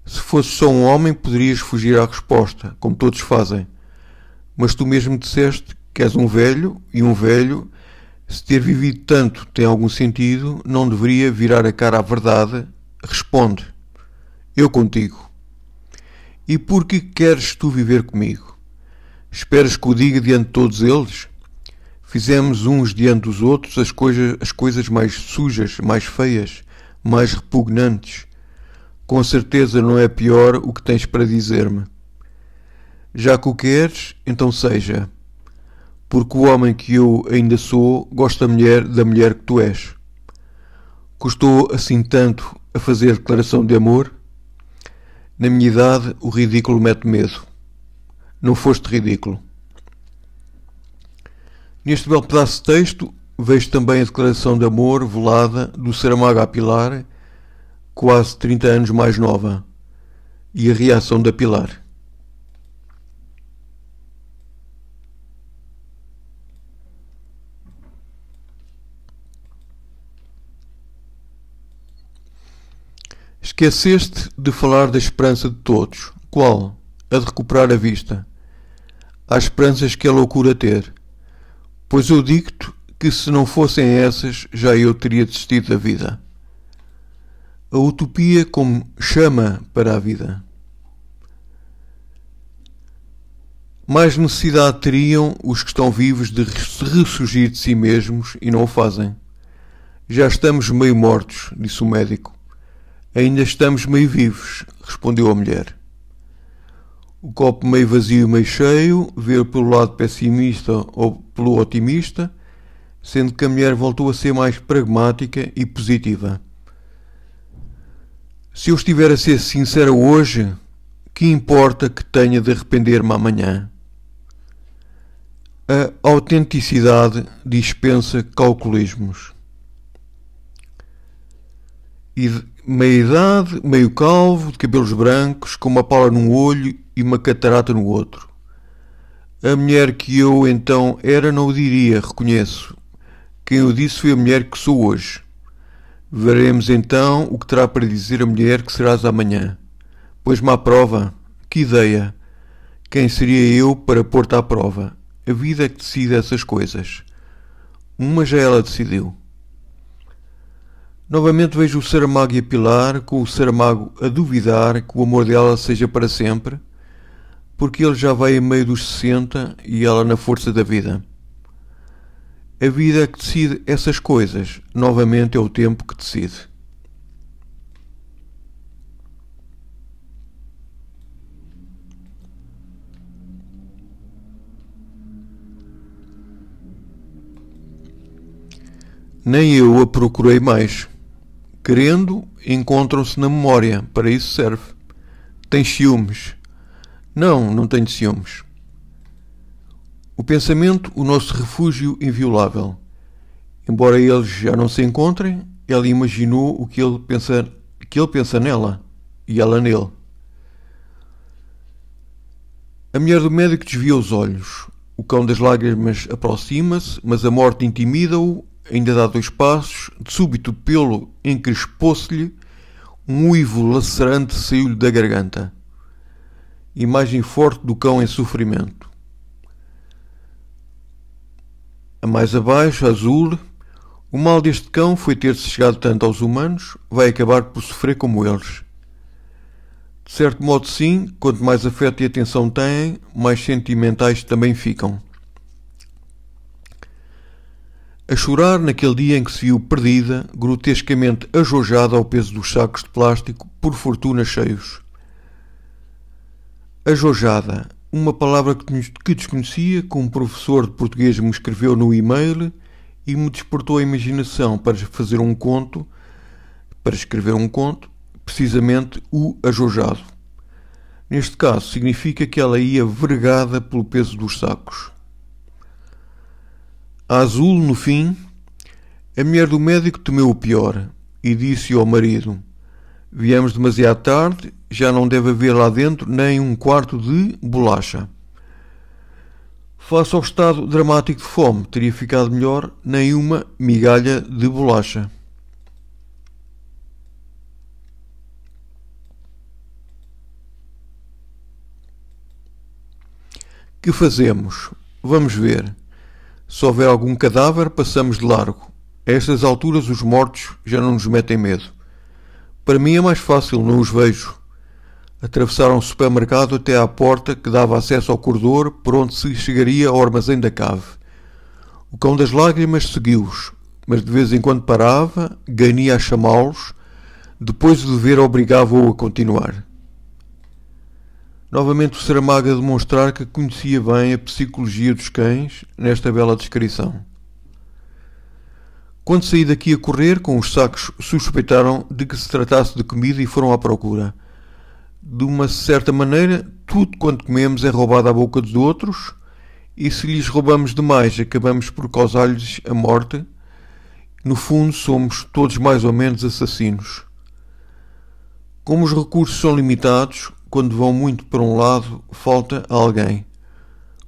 Se fosses só um homem, poderias fugir à resposta, como todos fazem. Mas tu mesmo disseste que és um velho, e um velho, se ter vivido tanto tem algum sentido, não deveria virar a cara à verdade. Responde. Eu contigo. E por que queres tu viver comigo? Esperas que o diga diante de todos eles? Fizemos uns diante dos outros as coisas mais sujas, mais feias, mais repugnantes. Com certeza não é pior o que tens para dizer-me. Já que o queres, então seja. Porque o homem que eu ainda sou gosta da mulher que tu és. Custou assim tanto a fazer declaração de amor? Na minha idade, o ridículo mete medo. Não foste ridículo. Neste belo pedaço de texto, vejo também a declaração de amor velada do Saramago à Pilar, quase 30 anos mais nova, e a reação da Pilar. Esqueceste de falar da esperança de todos. Qual? A de recuperar a vista. Há esperanças que é loucura ter. Pois eu digo-te que se não fossem essas, já eu teria desistido da vida. A utopia como chama para a vida. Mais necessidade teriam os que estão vivos de ressurgir de si mesmos e não o fazem. Já estamos meio mortos, disse o médico. Ainda estamos meio vivos, respondeu a mulher. O copo meio vazio e meio cheio, ver pelo lado pessimista ou pelo otimista, sendo que a mulher voltou a ser mais pragmática e positiva. Se eu estiver a ser sincera hoje, que importa que tenha de arrepender-me amanhã? A autenticidade dispensa calculismos. Meia idade, meio calvo, de cabelos brancos, com uma pala num olho e uma catarata no outro. A mulher que eu então era não o diria, reconheço. Quem eu disse foi a mulher que sou hoje. Veremos então o que terá para dizer a mulher que serás amanhã. Pois-me à prova. Que ideia! Quem seria eu para pôr-te à prova? A vida é que decide essas coisas. Uma já ela decidiu. Novamente vejo o Saramago e a Pilar, com o Saramago a duvidar que o amor dela seja para sempre, porque ele já vai em meio dos 60 e ela na força da vida. A vida é que decide essas coisas. Novamente é o tempo que decide. Nem eu a procurei mais. Querendo, encontram-se na memória. Para isso serve. Tens ciúmes? Não, não tenho ciúmes. O pensamento, o nosso refúgio inviolável. Embora eles já não se encontrem, ela imaginou o que ele pensa nela e ela nele. A mulher do médico desvia os olhos. O cão das lágrimas aproxima-se, mas a morte intimida-o. Ainda dá 2 passos, de súbito o pelo encrespou-se-lhe, um uivo lacerante saiu-lhe da garganta. Imagem forte do cão em sofrimento. A mais abaixo, azul, o mal deste cão foi ter-se chegado tanto aos humanos, vai acabar por sofrer como eles. De certo modo sim, quanto mais afeto e atenção têm, mais sentimentais também ficam. A chorar naquele dia em que se viu perdida, grotescamente ajojada ao peso dos sacos de plástico, por fortuna cheios. Ajojada, uma palavra que desconhecia, que um professor de português me escreveu no e-mail e me despertou a imaginação para escrever um conto, precisamente o ajojado. Neste caso, significa que ela ia vergada pelo peso dos sacos. A azul, no fim, a mulher do médico temeu o pior e disse ao marido: viemos demasiado tarde, já não deve haver lá dentro nem um quarto de bolacha. Face ao estado dramático de fome, teria ficado melhor nem uma migalha de bolacha. Que fazemos? Vamos ver. Se houver algum cadáver, passamos de largo. A estas alturas os mortos já não nos metem medo. Para mim é mais fácil, não os vejo. Atravessaram o supermercado até à porta que dava acesso ao corredor por onde se chegaria ao armazém da cave. O cão das lágrimas seguiu-os, mas de vez em quando parava, ganhia a chamá-los, depois o dever obrigava-o a continuar. Novamente o Saramago a demonstrar que conhecia bem a psicologia dos cães nesta bela descrição. Quando saí daqui a correr, com os sacos, suspeitaram de que se tratasse de comida e foram à procura. De uma certa maneira, tudo quanto comemos é roubado à boca dos outros, e se lhes roubamos demais, acabamos por causar-lhes a morte. No fundo, somos todos mais ou menos assassinos. Como os recursos são limitados, quando vão muito para um lado, falta a alguém.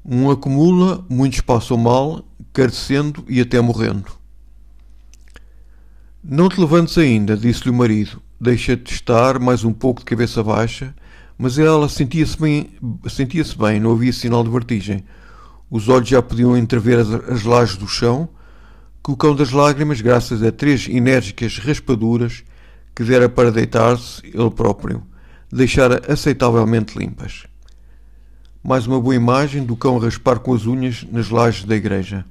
Um acumula, muitos passam mal, carecendo e até morrendo. Não te levantes ainda, disse-lhe o marido. Deixa-te estar mais um pouco de cabeça baixa, mas ela sentia-se bem, não havia sinal de vertigem. Os olhos já podiam entrever as lajes do chão, que o cão das lágrimas, graças a 3 enérgicas raspaduras que dera para deitar-se, ele próprio, deixara aceitavelmente limpas. Mais uma boa imagem do cão raspar com as unhas nas lajes da igreja.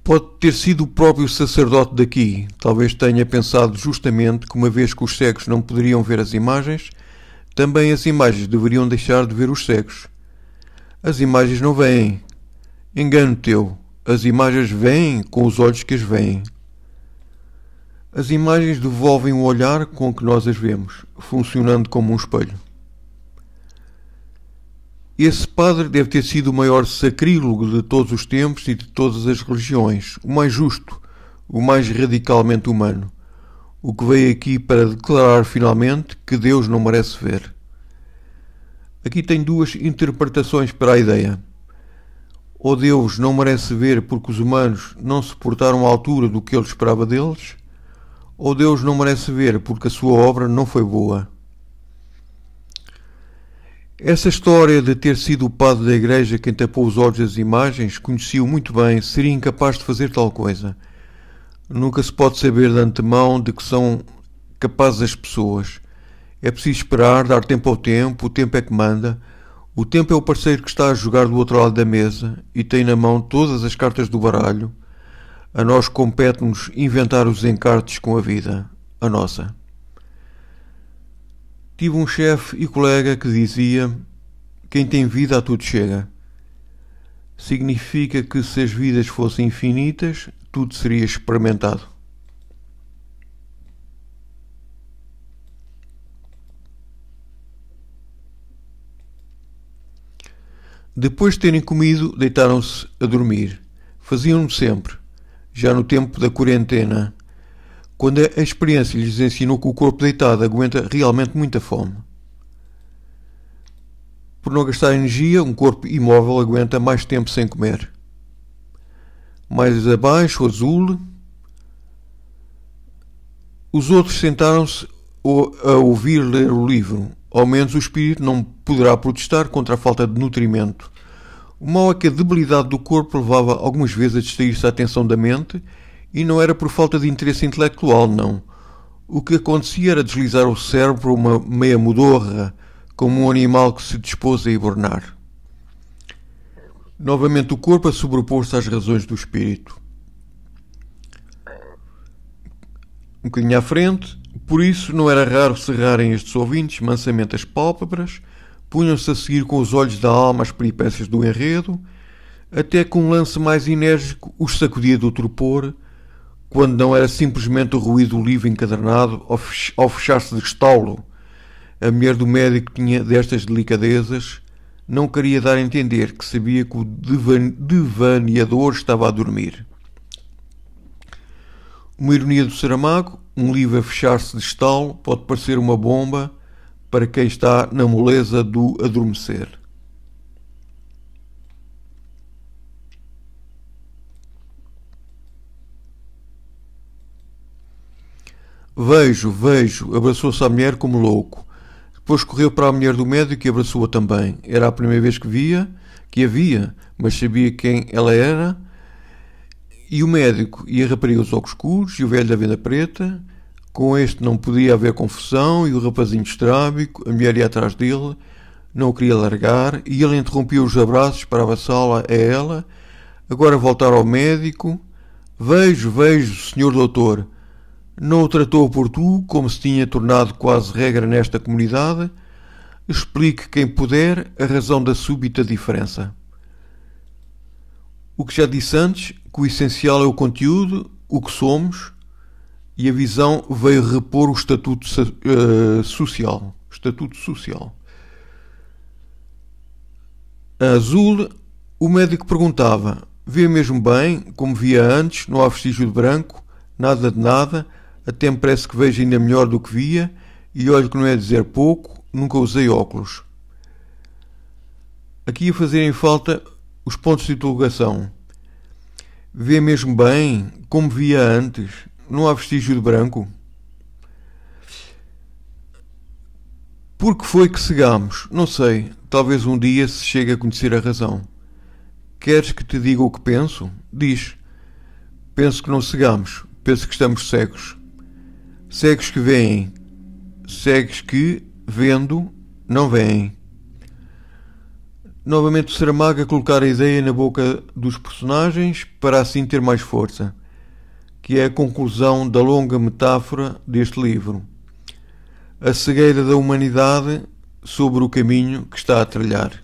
Pode ter sido o próprio sacerdote daqui. Talvez tenha pensado justamente que, uma vez que os cegos não poderiam ver as imagens, também as imagens deveriam deixar de ver os cegos. As imagens não veem. Engano teu. As imagens veem com os olhos que as veem. As imagens devolvem o olhar com que nós as vemos, funcionando como um espelho. Esse padre deve ter sido o maior sacrílego de todos os tempos e de todas as religiões, o mais justo, o mais radicalmente humano, o que veio aqui para declarar finalmente que Deus não merece ver. Aqui tem 2 interpretações para a ideia. Ou Deus não merece ver porque os humanos não se portaram à altura do que ele esperava deles, ou Deus não merece ver porque a sua obra não foi boa. Essa história de ter sido o padre da igreja quem tapou os olhos às imagens, conhecia-o muito bem, seria incapaz de fazer tal coisa. Nunca se pode saber de antemão de que são capazes as pessoas. É preciso esperar, dar tempo ao tempo, o tempo é que manda. O tempo é o parceiro que está a jogar do outro lado da mesa e tem na mão todas as cartas do baralho. A nós compete-nos inventar os encartes com a vida, a nossa. Tive um chefe e colega que dizia: quem tem vida a tudo chega. Significa que se as vidas fossem infinitas, tudo seria experimentado. Depois de terem comido, deitaram-se a dormir. Faziam-no sempre, já no tempo da quarentena, quando a experiência lhes ensinou que o corpo deitado aguenta realmente muita fome. Por não gastar energia, um corpo imóvel aguenta mais tempo sem comer. Mais abaixo, azul, os outros sentaram-se a ouvir ler o livro. Ao menos o espírito não poderá protestar contra a falta de nutrimento. O mal é que a debilidade do corpo levava algumas vezes a distrair-se a atenção da mente, e não era por falta de interesse intelectual, não. O que acontecia era deslizar o cérebro para uma meia modorra, como um animal que se dispôs a hibernar. Novamente o corpo a sobrepor-se às razões do espírito. Um bocadinho à frente, por isso não era raro cerrarem estes ouvintes mansamente as pálpebras, punham-se a seguir com os olhos da alma as peripécias do enredo, até que um lance mais enérgico os sacudia do torpor, quando não era simplesmente o ruído do livro encadernado ao fechar-se de estaulo. A mulher do médico tinha destas delicadezas, não queria dar a entender que sabia que o devaneador estava a dormir. Uma ironia do Saramago, um livro a fechar-se de estalo pode parecer uma bomba para quem está na moleza do adormecer. Vejo, abraçou-se à mulher como louco. Depois correu para a mulher do médico e abraçou-a também. Era a primeira vez que a via, mas sabia quem ela era. E o médico e a rapariga dos óculos escuros e o velho da venda preta. Com este não podia haver confusão e o rapazinho estrábico, a mulher ia atrás dele, não o queria largar e ele interrompia os abraços para abraçá-la a ela. Agora voltar ao médico. Vejo, senhor doutor. Não o tratou por tu, como se tinha tornado quase regra nesta comunidade. Explique quem puder a razão da súbita diferença. O que já disse antes, que o essencial é o conteúdo, o que somos, e a visão veio repor o estatuto social. A Azul, o médico perguntava, vê mesmo bem, como via antes, não há vestígio de branco, nada de nada, até me parece que vejo ainda melhor do que via, e olho que não é dizer pouco, nunca usei óculos. Aqui ia fazerem falta os pontos de interrogação. Vê mesmo bem, como via antes, não há vestígio de branco? Por que foi que cegámos? Não sei, talvez um dia se chegue a conhecer a razão. Queres que te diga o que penso? Diz. Penso que não cegámos, penso que estamos cegos. Cegos que veem, cegos que, vendo, não veem. Novamente o Saramago a colocar a ideia na boca dos personagens para assim ter mais força, que é a conclusão da longa metáfora deste livro. A cegueira da humanidade sobre o caminho que está a trilhar.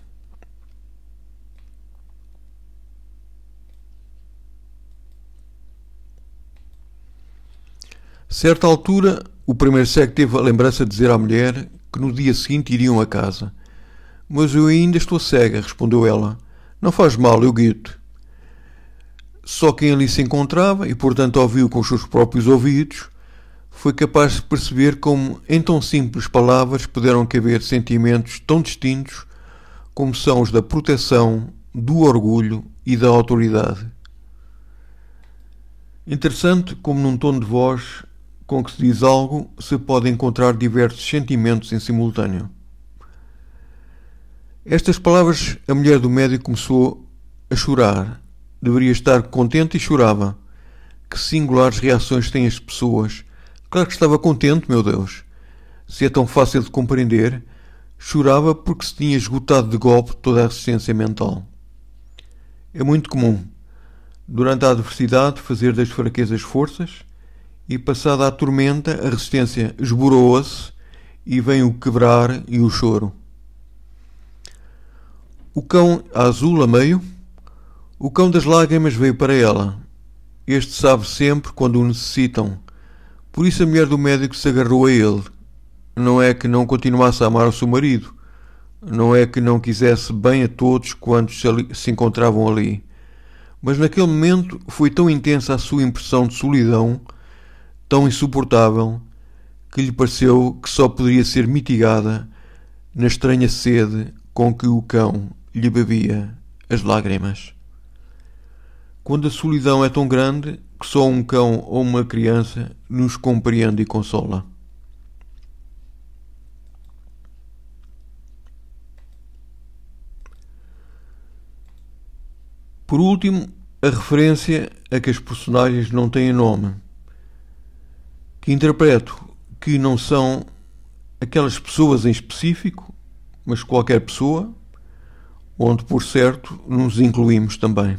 Certa altura, o primeiro cego teve a lembrança de dizer à mulher que no dia seguinte iriam a casa. Mas eu ainda estou cega, respondeu ela. Não faz mal, eu guio-te. Só quem ali se encontrava, e portanto ouviu com os seus próprios ouvidos, foi capaz de perceber como em tão simples palavras puderam caber sentimentos tão distintos como são os da proteção, do orgulho e da autoridade. Interessante como num tom de voz com que se diz algo se pode encontrar diversos sentimentos em simultâneo. Estas palavras a mulher do médico começou a chorar. Deveria estar contente e chorava. Que singulares reações têm as pessoas. Claro que estava contente, meu Deus. Se é tão fácil de compreender, chorava porque se tinha esgotado de golpe toda a resistência mental. É muito comum, durante a adversidade, fazer das fraquezas forças e, passada a tormenta, a resistência esboroa-se e vem o quebrar e o choro. O cão Azul a meio, o cão das lágrimas veio para ela. Este sabe sempre quando o necessitam. Por isso a mulher do médico se agarrou a ele. Não é que não continuasse a amar o seu marido. Não é que não quisesse bem a todos quantos se encontravam ali. Mas naquele momento foi tão intensa a sua impressão de solidão, tão insuportável, que lhe pareceu que só poderia ser mitigada na estranha sede com que o cão lhe bebia as lágrimas. Quando a solidão é tão grande que só um cão ou uma criança nos compreende e consola. Por último, a referência a que as personagens não têm nome, que interpreto que não são aquelas pessoas em específico, mas qualquer pessoa, onde por certo nos incluímos também.